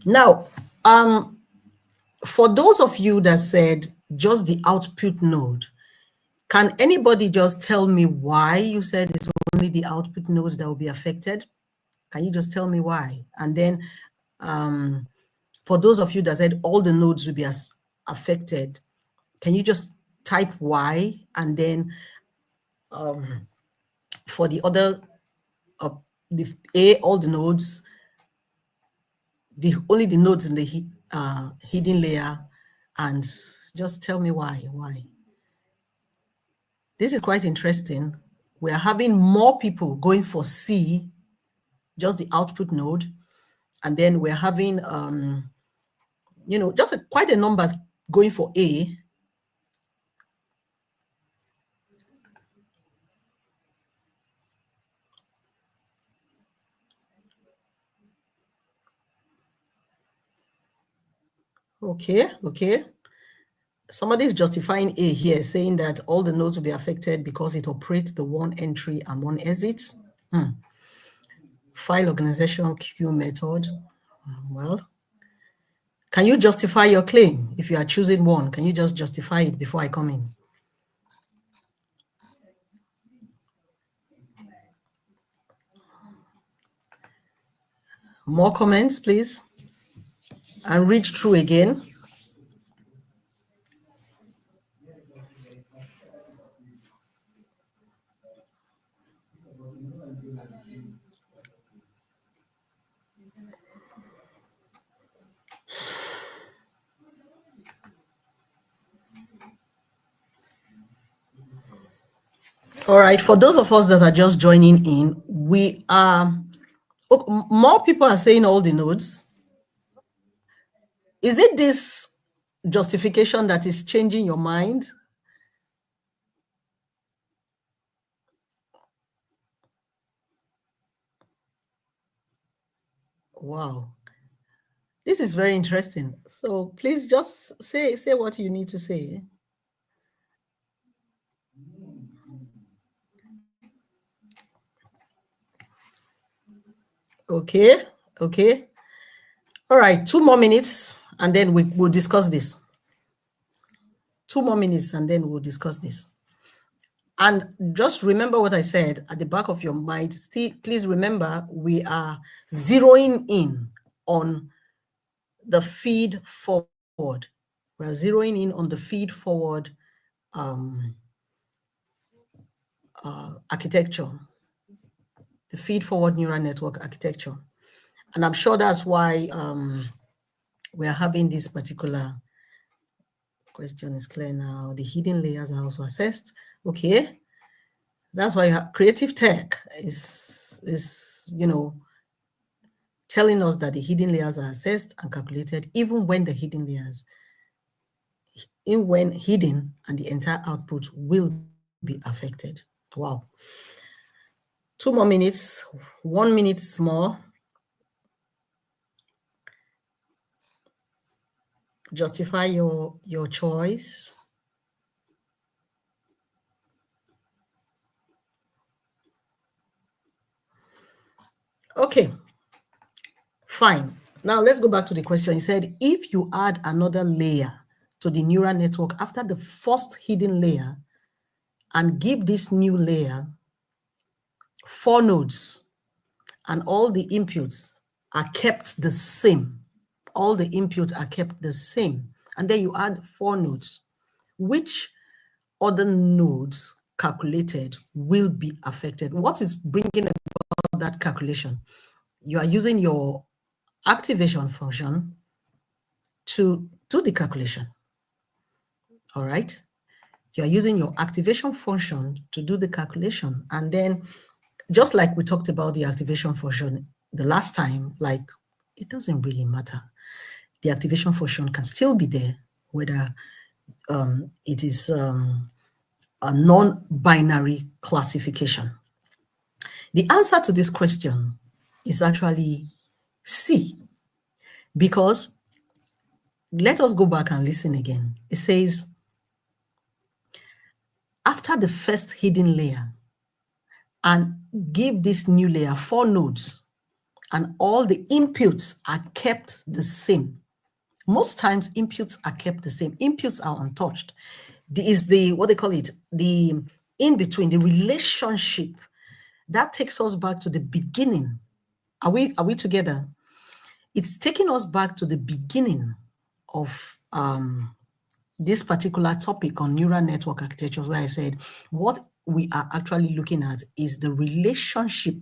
Now, for those of you that said just the output node, can anybody just tell me why you said it's only the output nodes that will be affected? Can you just tell me why? And then for those of you that said all the nodes will be affected, can you just type why? And then for the other, the all the nodes, only the nodes in the hidden layer, and just tell me why. This is quite interesting. We are having more people going for C, just the output node, and then we're having just quite a number going for A. Okay. Somebody is justifying A here, saying that all the nodes will be affected because it operates the one entry and one exit. File organization queue method. Well, can you justify your claim? If you are choosing one, can you just justify it before I come in? More comments, please. And read through again. All right, for those of us that are just joining in, we are, more people are saying all the nodes. Is it this justification that is changing your mind? Wow. This is very interesting. So please just say what you need to say. Okay. All right, 2 more minutes and then we'll discuss this. 2 more minutes and then we'll discuss this. And just remember what I said at the back of your mind. Still, please remember, we are zeroing in on the feed forward. We're zeroing in on the feed forward architecture, the feed forward neural network architecture. And I'm sure that's why we're having this particular question is clear now. The hidden layers are also assessed. Okay. That's why creative tech is telling us that the hidden layers are assessed and calculated even when the hidden layers, even when hidden, and the entire output will be affected. Wow. 2 more minutes, 1 minute more. Justify your choice. Okay, fine. Now let's go back to the question. You said, if you add another layer to the neural network after the first hidden layer and give this new layer 4 nodes and all the inputs are kept the same. All the inputs are kept the same. And then you add 4 nodes. Which other nodes calculated will be affected? What is bringing about that calculation? You are using your activation function to do the calculation. All right. you're using your activation function to do the calculation. And then, just like we talked about the activation function the last time, like, it doesn't really matter. The activation function can still be there, whether it is a non-binary classification. The answer to this question is actually C, because let us go back and listen again. It says, after the first hidden layer, and give this new layer 4 nodes, and all the inputs are kept the same. Most times inputs are kept the same. Inputs are untouched. Is the, what they call it, the in between, the relationship that takes us back to the beginning. Are we together? It's taking us back to the beginning of this particular topic on neural network architectures, where I said what we are actually looking at is the relationship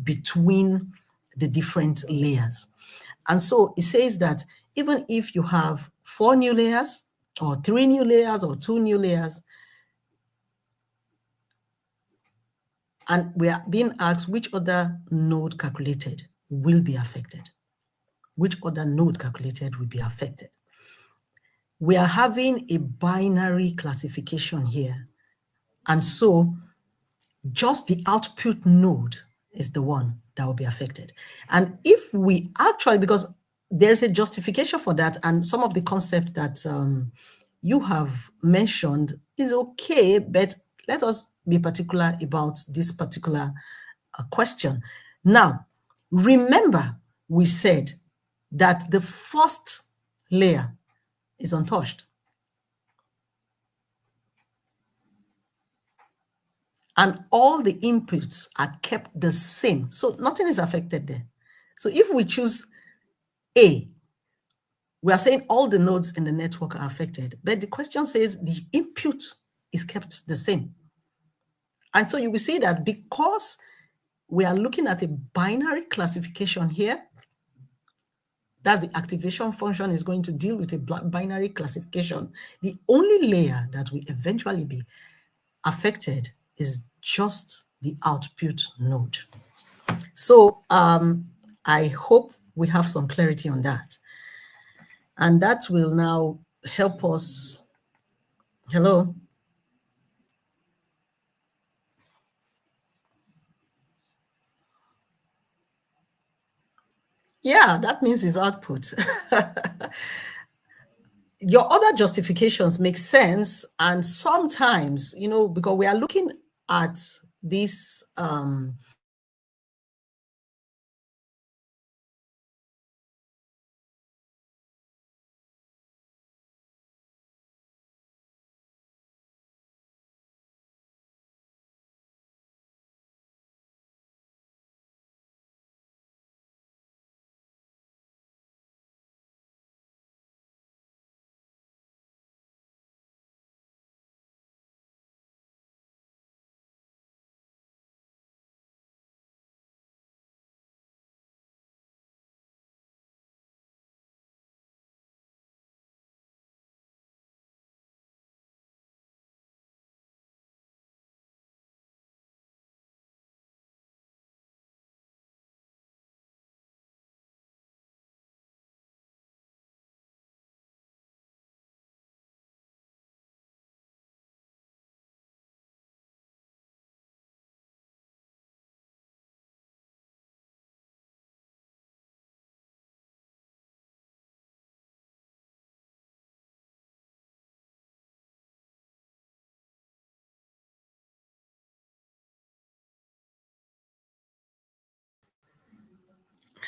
between the different layers. And so it says that even if you have 4 new layers, or 3 new layers, or 2 new layers, and we are being asked which other node calculated will be affected. Which other node calculated will be affected. We are having a binary classification here. And so just the output node is the one that will be affected. And if we actually, because there's a justification for that, and some of the concept that you have mentioned is okay, but let us be particular about this particular question. Now, remember, we said that the first layer is untouched. And all the inputs are kept the same. So nothing is affected there. So if we choose A, we are saying all the nodes in the network are affected. But the question says the input is kept the same. And so you will see that because we are looking at a binary classification here, that's the activation function is going to deal with a binary classification. The only layer that will eventually be affected is just the output node. So I hope we have some clarity on that. And that will now help us. Hello? Yeah, that means it's output. Your other justifications make sense. And sometimes, because we are looking at this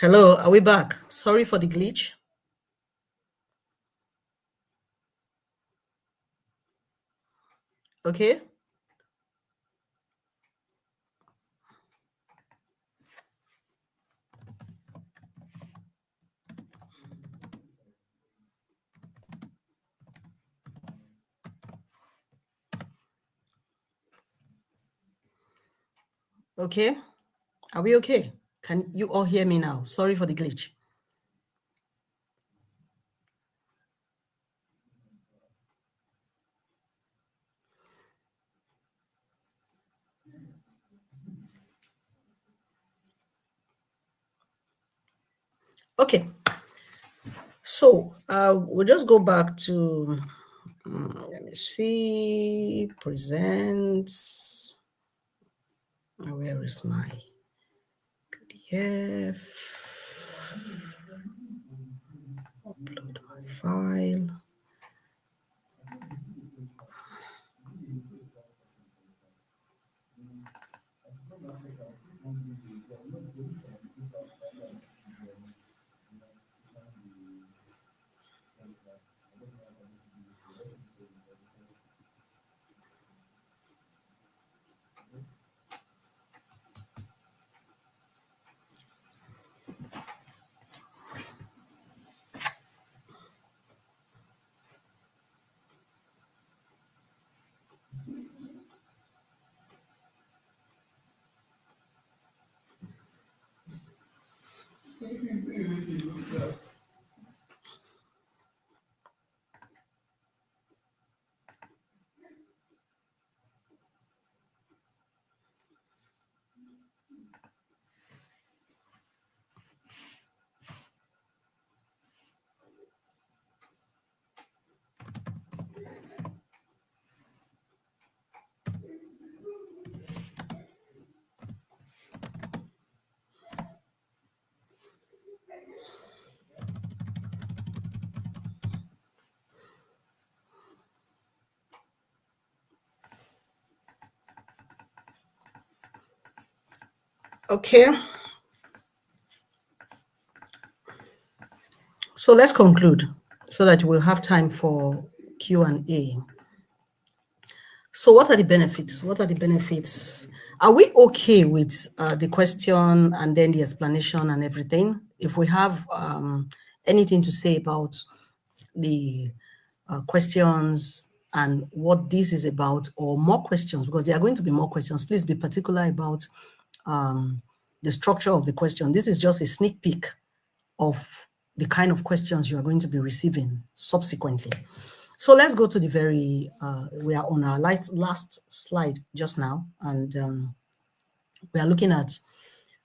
hello, are we back? Sorry for the glitch. Okay. Okay. Are we okay? Can you all hear me now? Sorry for the glitch. Okay, so we'll just go back to, let me see, presents. Where is my PDF? Upload my file. Okay, so let's conclude so that we'll have time for Q&A. So what are the benefits? What are the benefits? Are we okay with the question and then the explanation and everything? If we have anything to say about the questions and what this is about, or more questions, because there are going to be more questions, please be particular about the structure of the question. This is just a sneak peek of the kind of questions you are going to be receiving subsequently. So let's go to the very, we are on our last slide just now, and we are looking at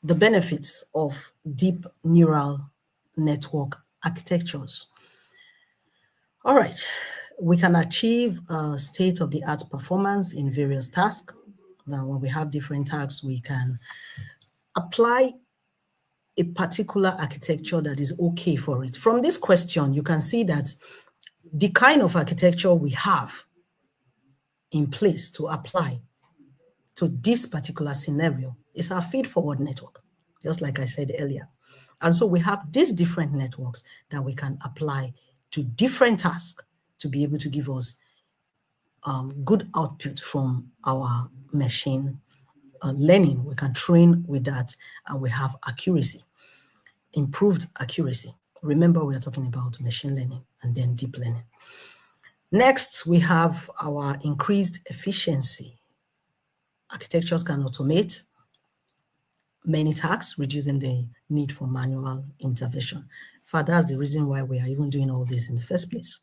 the benefits of deep neural network architectures. All right, we can achieve state-of-the-art performance in various tasks. Now, when we have different tasks, we can apply a particular architecture that is okay for it. From this question, you can see that the kind of architecture we have in place to apply to this particular scenario is our feed-forward network, just like I said earlier. And so we have these different networks that we can apply to different tasks to be able to give us good output from our machine learning. We can train with that, and we have accuracy, improved accuracy. Remember, we are talking about machine learning and then deep learning. Next, we have our increased efficiency. Architectures can automate many tasks, reducing the need for manual intervention. In fact, that's the reason why we are even doing all this in the first place.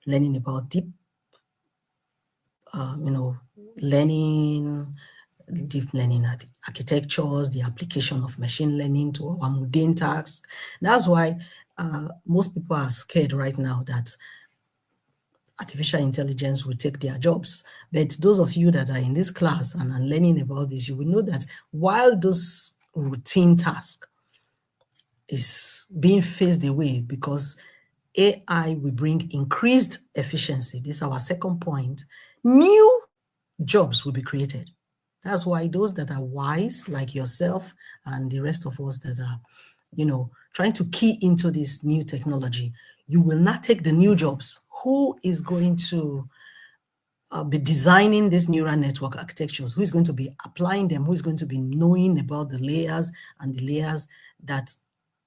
Learning about deep, learning, deep learning architectures, the application of machine learning to our mundane tasks. That's why most people are scared right now that artificial intelligence will take their jobs. But those of you that are in this class and are learning about this, you will know that while those routine tasks is being phased away because AI will bring increased efficiency, this is our second point, new jobs will be created. That's why those that are wise, like yourself and the rest of us that are, trying to key into this new technology, you will not take the new jobs. Who is going to be designing these neural network architectures? Who is going to be applying them? Who is going to be knowing about the layers and the layers that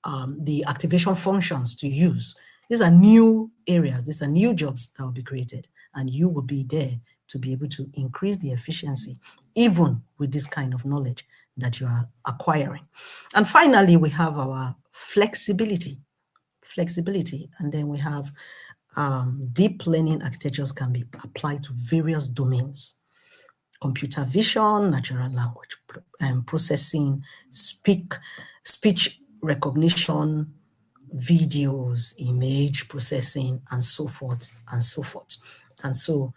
the activation functions to use? These are new areas. These are new jobs that will be created, and you will be there to be able to increase the efficiency, even with this kind of knowledge that you are acquiring. And finally, we have our flexibility, and then we have deep learning architectures can be applied to various domains: computer vision, natural language processing, speech recognition, videos, image processing, and so forth and so forth. And so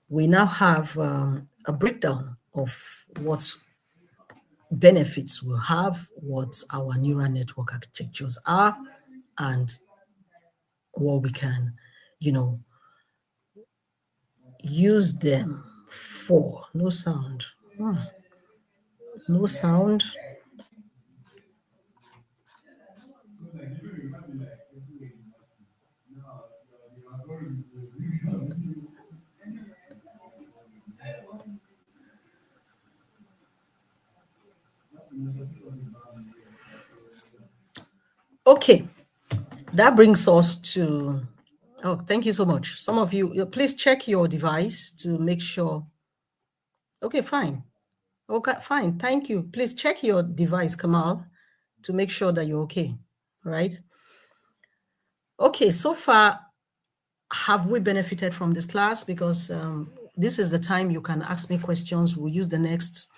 we now have a breakdown of what benefits we'll have, what our neural network architectures are, and what we can, use them for. No sound. No sound. Okay, that brings us to, oh, thank you so much. Some of you, please check your device to make sure. Okay, fine. Okay, fine. Thank you. Please check your device, Kamal, to make sure that you're okay. All right. Okay, so far, have we benefited from this class? Because this is the time you can ask me questions. We'll use the next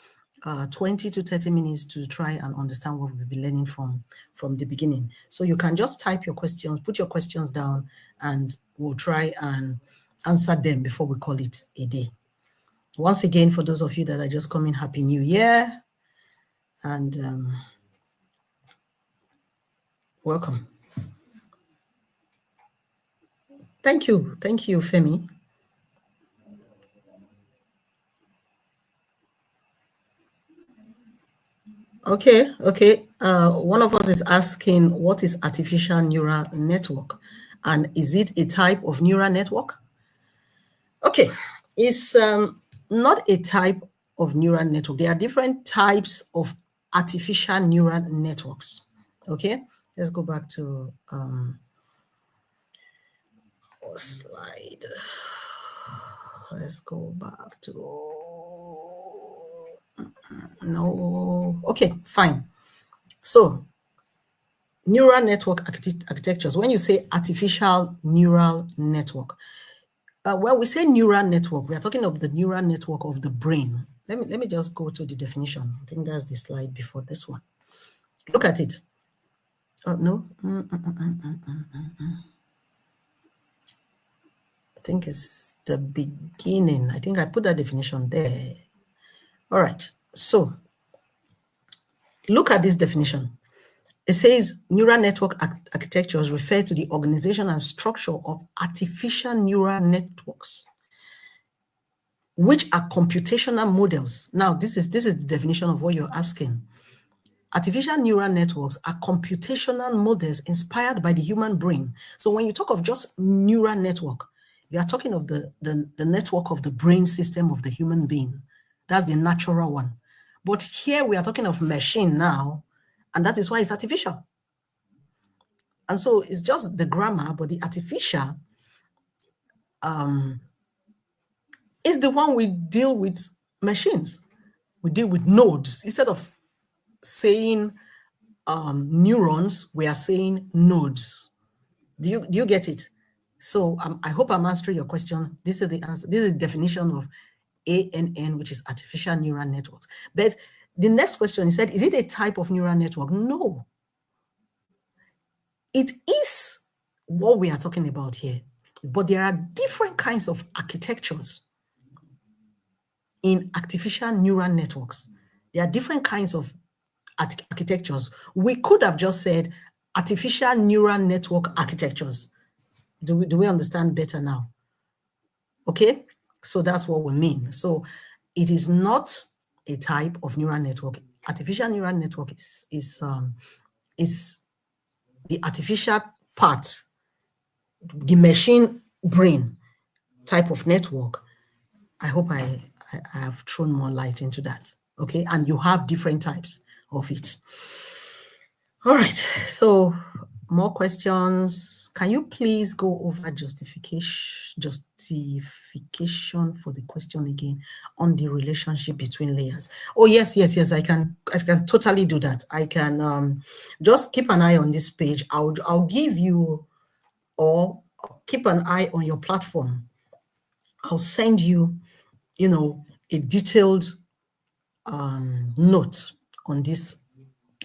20 to 30 minutes to try and understand what we'll be learning from the beginning. So you can just type your questions, put your questions down, and we'll try and answer them before we call it a day. Once again, for those of you that are just coming, Happy New Year, and welcome. Thank you, Femi. Okay. One of us is asking, what is artificial neural network? And is it a type of neural network? Okay, it's not a type of neural network. There are different types of artificial neural networks. Okay, let's go back to slide. Let's go back to, no. Okay, fine. So neural network architectures, when you say artificial neural network, when we say neural network, we are talking of the neural network of the brain. Let me just go to the definition. I think that's the slide before this one. Look at it. Oh, no. I think it's the beginning. I think I put that definition there. All right. So look at this definition. It says neural network architectures refer to the organization and structure of artificial neural networks, which are computational models. Now, this is the definition of what you're asking. Artificial neural networks are computational models inspired by the human brain. So when you talk of just neural network, you are talking of the network of the brain system of the human being. That's the natural one. But here we are talking of machine now, and that is why it's artificial. And so it's just the grammar, but the artificial is the one we deal with machines. We deal with nodes. Instead of saying neurons, we are saying nodes. Do you get it? So I hope I'm answering your question. This is the answer. This is the definition of ANN, which is artificial neural networks. But the next question, he said, is it a type of neural network? No. It is what we are talking about here. But there are different kinds of architectures in artificial neural networks. There are different kinds of architectures. We could have just said artificial neural network architectures. Do we understand better now? Okay, so that's what we mean. So it is not a type of neural network. Artificial neural network is the artificial part, the machine brain type of network. I hope I have thrown more light into that. Okay, and you have different types of it. All right, so more questions. Can you please go over justification for the question again on the relationship between layers? Oh, yes, I can totally do that. I can just keep an eye on this page. I'll give you, or keep an eye on your platform. I'll send you, a detailed note on this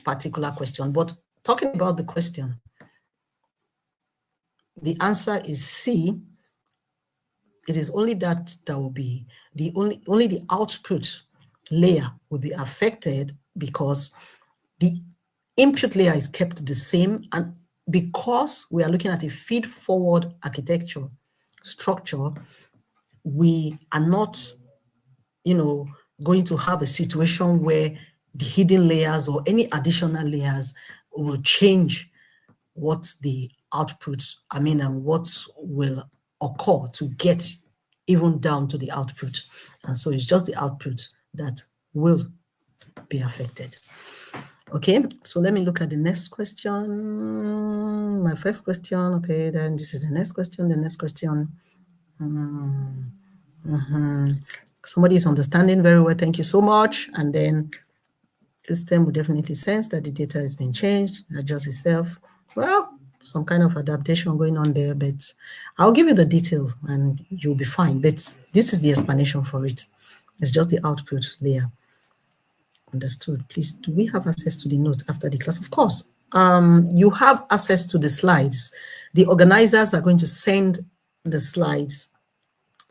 particular question. But talking about the question, the answer is C. It is only that will be only the output layer will be affected because the input layer is kept the same, and because we are looking at a feed forward architecture structure, we are not, going to have a situation where the hidden layers or any additional layers will change what the output, and what will occur to get even down to the output. And so it's just the output that will be affected. Okay, so let me look at the next question. My first question, okay, then this is the next question, the next question. Somebody is understanding very well, thank you so much. And then system will definitely sense that the data has been changed, adjust itself. Well, some kind of adaptation going on there, but I'll give you the detail and you'll be fine. But this is the explanation for it. It's just the output layer. Understood. Please, do we have access to the notes after the class? Of course. You have access to the slides. The organizers are going to send the slides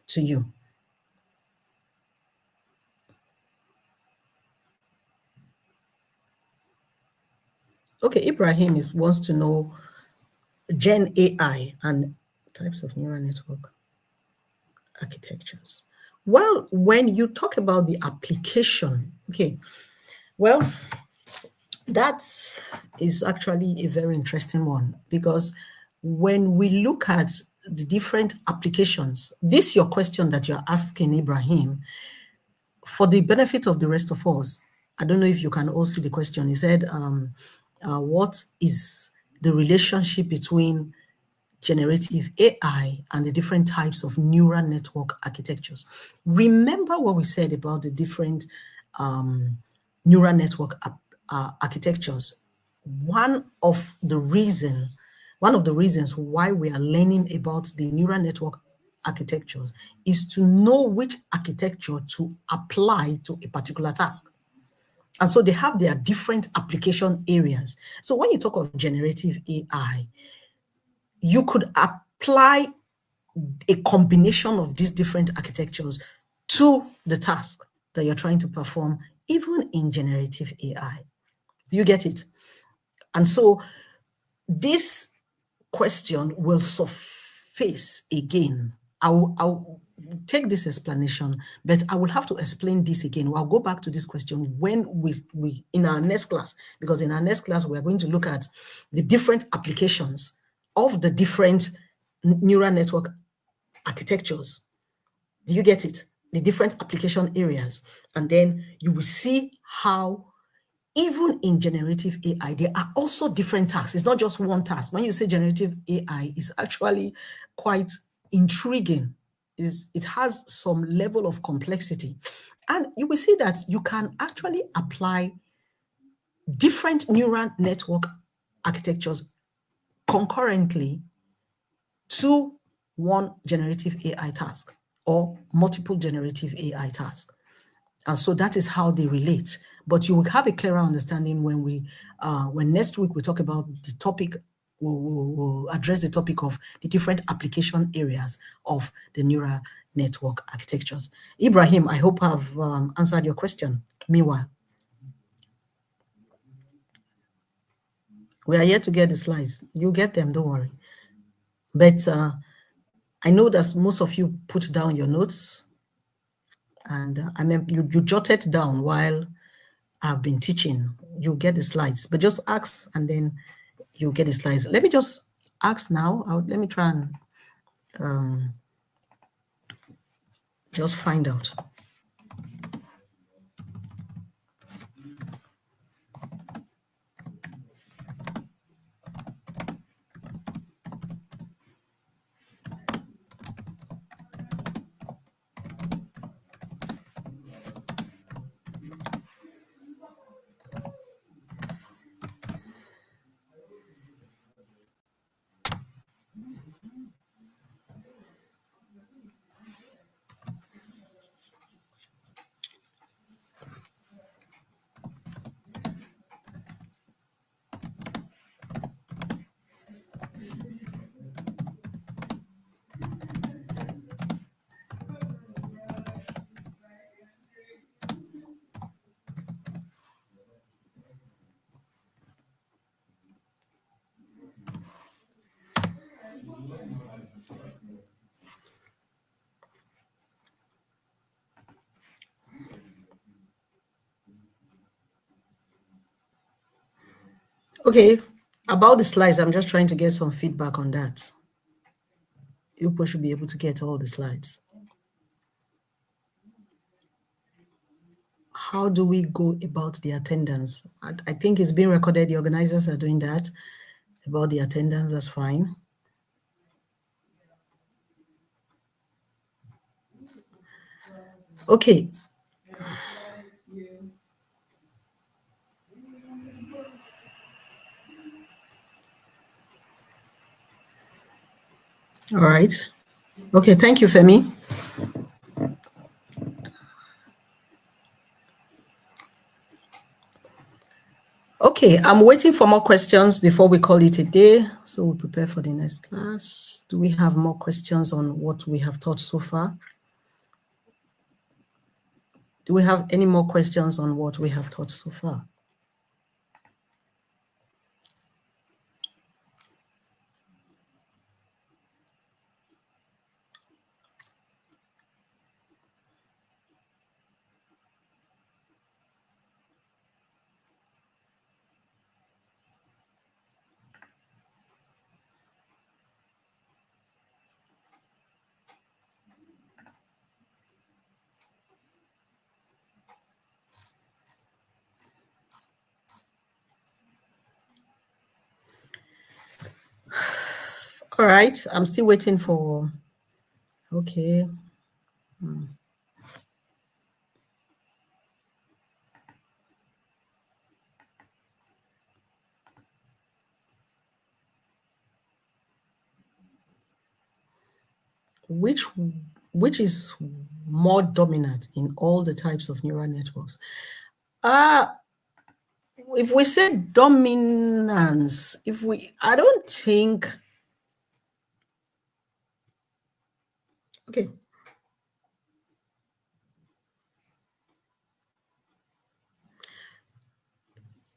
to you. Okay, Ibrahim wants to know Gen AI and types of neural network architectures. Well, when you talk about the application, okay, well, that is actually a very interesting one, because when we look at the different applications, this your question that you're asking, Ibrahim, for the benefit of the rest of us. I don't know if you can all see the question. He said, what is the relationship between generative AI and the different types of neural network architectures? Remember what we said about the different neural network architectures. One of the reasons why we are learning about the neural network architectures is to know which architecture to apply to a particular task. And so they have their different application areas. So when you talk of generative AI, you could apply a combination of these different architectures to the task that you're trying to perform, even in generative AI. Do you get it? And so this question will surface again. I'll take this explanation, but I will have to explain this again. I'll go back to this question when we in our next class, because in our next class, we're going to look at the different applications of the different neural network architectures. Do you get it? The different application areas. And then you will see how even in generative AI, there are also different tasks. It's not just one task. When you say generative AI, it's actually quite intriguing. It has some level of complexity. And you will see that you can actually apply different neural network architectures concurrently to one generative AI task or multiple generative AI tasks. And so that is how they relate. But you will have a clearer understanding when next week we talk about the topic, we'll address the topic of the different application areas of the neural network architectures. Ibrahim, I hope I've answered your question. Meanwhile, we are yet to get the slides. You'll get them, don't worry. But I know that most of you put down your notes, and you jotted down while I've been teaching. You'll get the slides, but just ask and then you'll get the slides. Let me just ask now. Let me try and just find out. Okay, about the slides, I'm just trying to get some feedback on that. You people should be able to get all the slides. How do we go about the attendance? I think it's being recorded. The organizers are doing that. About the attendance, that's fine. Okay. All right. Okay, thank you, Femi. Okay, I'm waiting for more questions before we call it a day. So we'll prepare for the next class. Do we have more questions on what we have taught so far? Do we have any more questions on what we have taught so far? All right, I'm still waiting for, okay. Which is more dominant in all the types of neural networks? If we say dominance, I don't think, okay.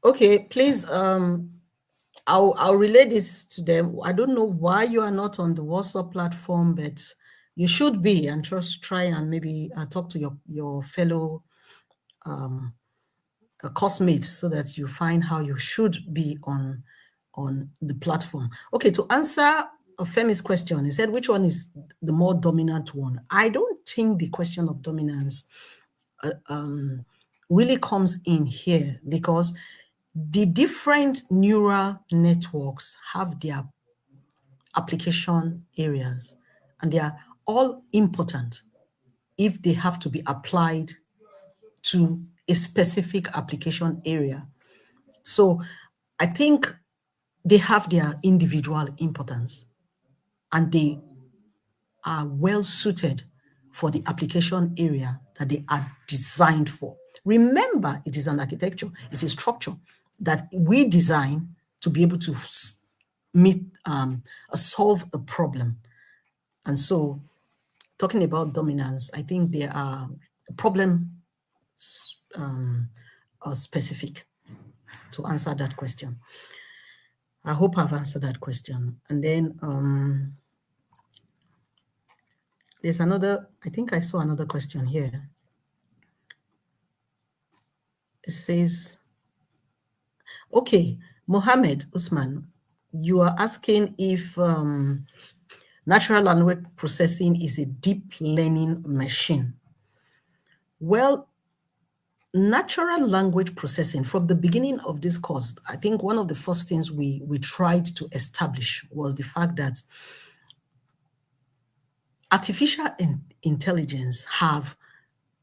Okay, please, I'll relay this to them. I don't know why you are not on the WhatsApp platform, but you should be, and just try and maybe talk to your fellow course mates so that you find how you should be on the platform. Okay, to answer Femi's question, he said, which one is the more dominant one? I don't think the question of dominance really comes in here, because the different neural networks have their application areas, and they are all important if they have to be applied to a specific application area. So I think they have their individual importance, and they are well suited for the application area that they are designed for. Remember, it is an architecture, it's a structure that we design to be able to solve a problem. And so, talking about dominance, I think they are problem specific to answer that question. I hope I've answered that question. And then there's another, I think I saw another question here. It says, okay, Mohammed Usman, you are asking if natural language processing is a deep learning machine. Well, natural language processing, from the beginning of this course, I think one of the first things we tried to establish was the fact that artificial intelligence have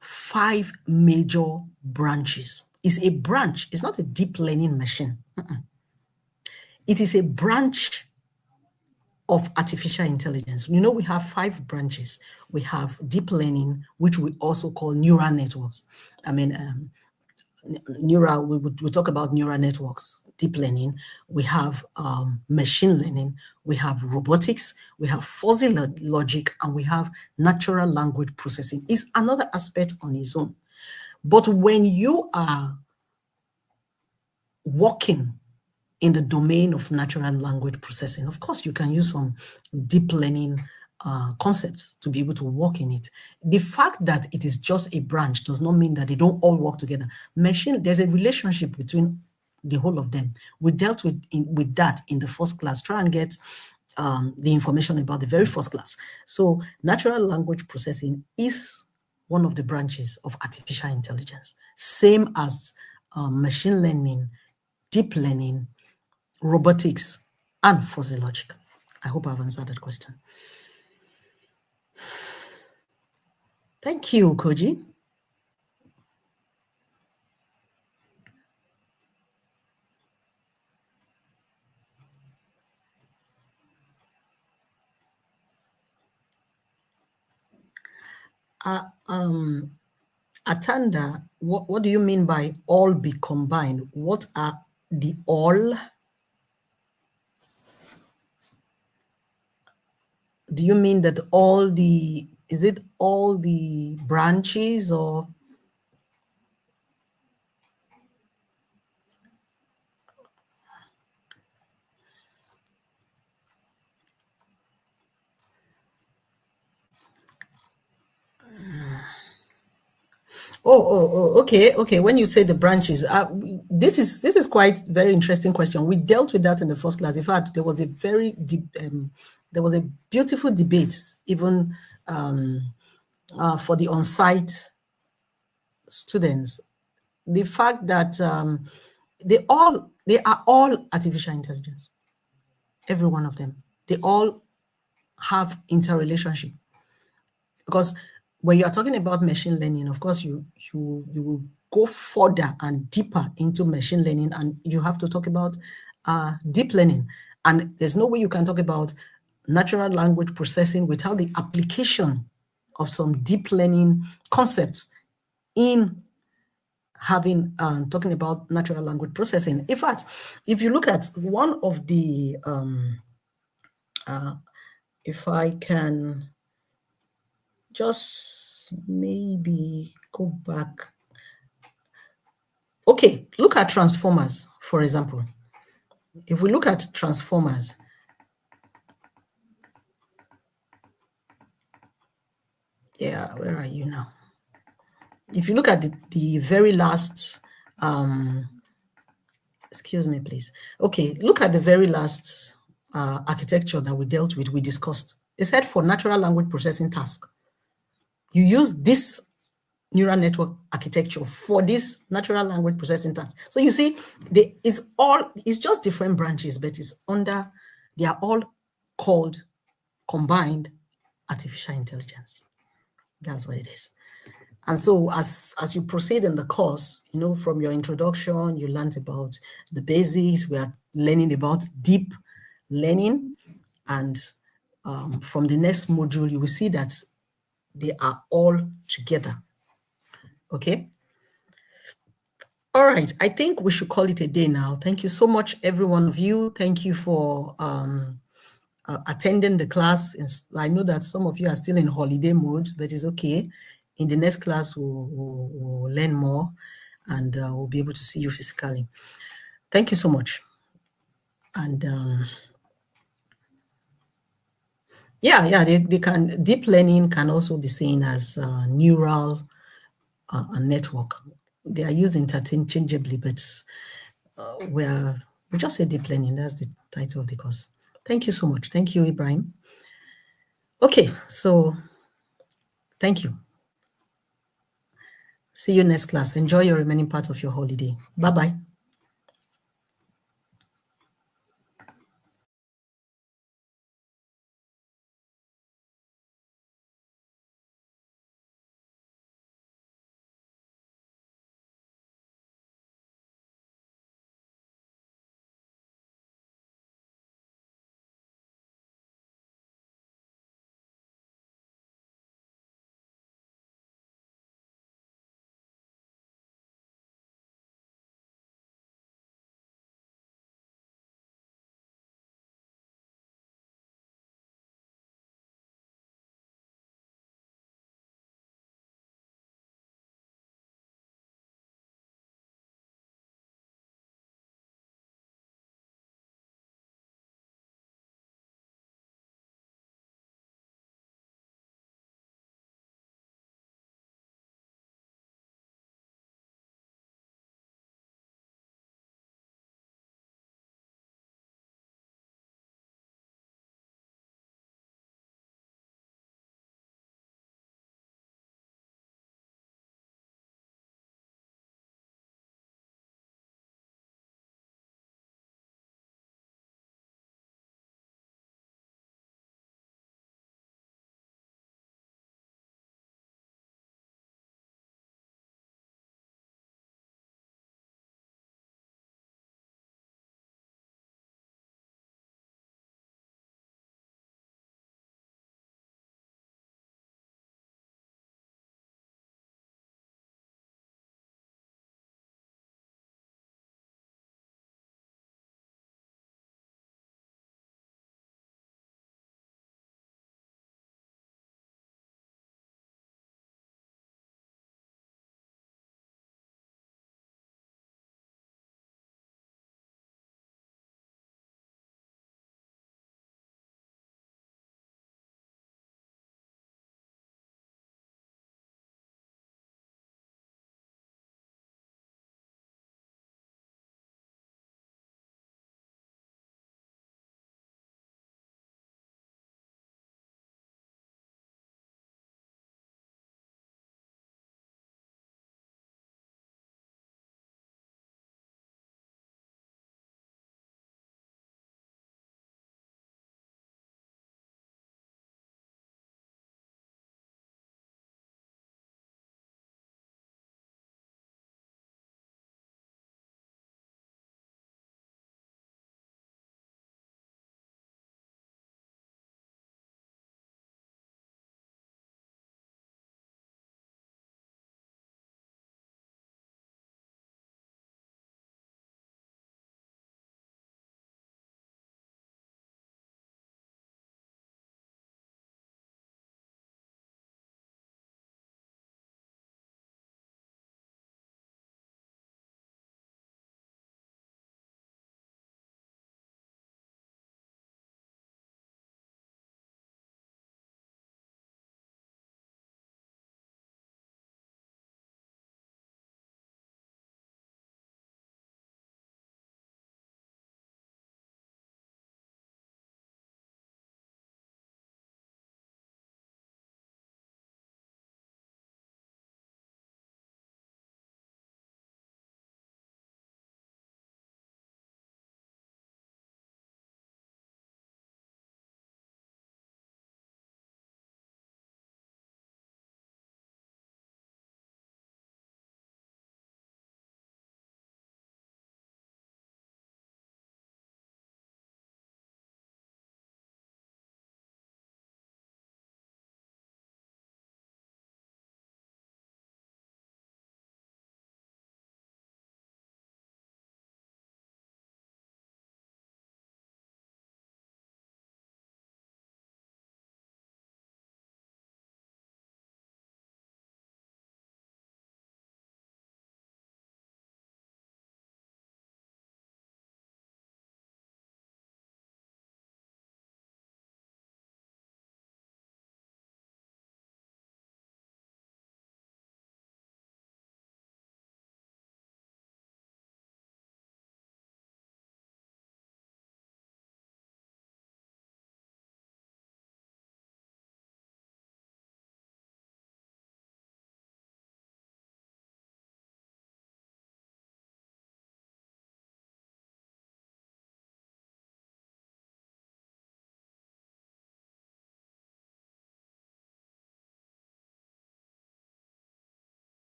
5 major branches. It's a branch, it's not a deep learning machine. It is a branch of artificial intelligence. You know, we have 5 branches. We have deep learning, which we also call neural networks. I mean, we talk about neural networks, deep learning. We have machine learning. We have robotics. We have fuzzy logic, and we have natural language processing. It's another aspect on its own. But when you are working in the domain of natural language processing, of course, you can use some deep learning concepts to be able to work in it. The fact that it is just a branch does not mean that they don't all work together. There's a relationship between the whole of them. We dealt with that in the first class. Try and get the information about the very first class. So natural language processing is one of the branches of artificial intelligence, same as machine learning, deep learning, robotics, and fuzzy logic. I hope I've answered that question. Thank you, Koji. Atanda, what do you mean by all be combined? What are the all? Do you mean that is it all the branches or? Okay. When you say the branches, this is quite very interesting question. We dealt with that in the first class. In fact, there was a very deep, there was a beautiful debate even for the on-site students. The fact that they are all artificial intelligence, every one of them. They all have interrelationship, because when you are talking about machine learning, of course, you will go further and deeper into machine learning, and you have to talk about deep learning. And there's no way you can talk about natural language processing without the application of some deep learning concepts in having talking about natural language processing. In fact, if you look at one of the if I can just maybe go back. Okay, look at transformers, for example. If we look at transformers, yeah, where are you now? If you look at the very last, excuse me, please. Okay, look at the very last architecture that we dealt with, we discussed. It said for natural language processing task, you use this neural network architecture for this natural language processing task. So you see, it's just different branches, but they are all called combined artificial intelligence. That's what it is. And so as you proceed in the course, from your introduction, you learned about the basics. We are learning about deep learning. And from the next module, you will see that they are all together. Okay. All right. I think we should call it a day now. Thank you so much, every one of you. Thank you for attending the class. I know that some of you are still in holiday mode, but it's okay. In the next class, we'll learn more, and we'll be able to see you physically. Thank you so much. And they can. Deep learning can also be seen as neural network. They are used interchangeably, but we just say deep learning. That's the title of the course. Thank you so much. Thank you, Ibrahim. Okay, so thank you. See you next class. Enjoy your remaining part of your holiday. Bye-bye.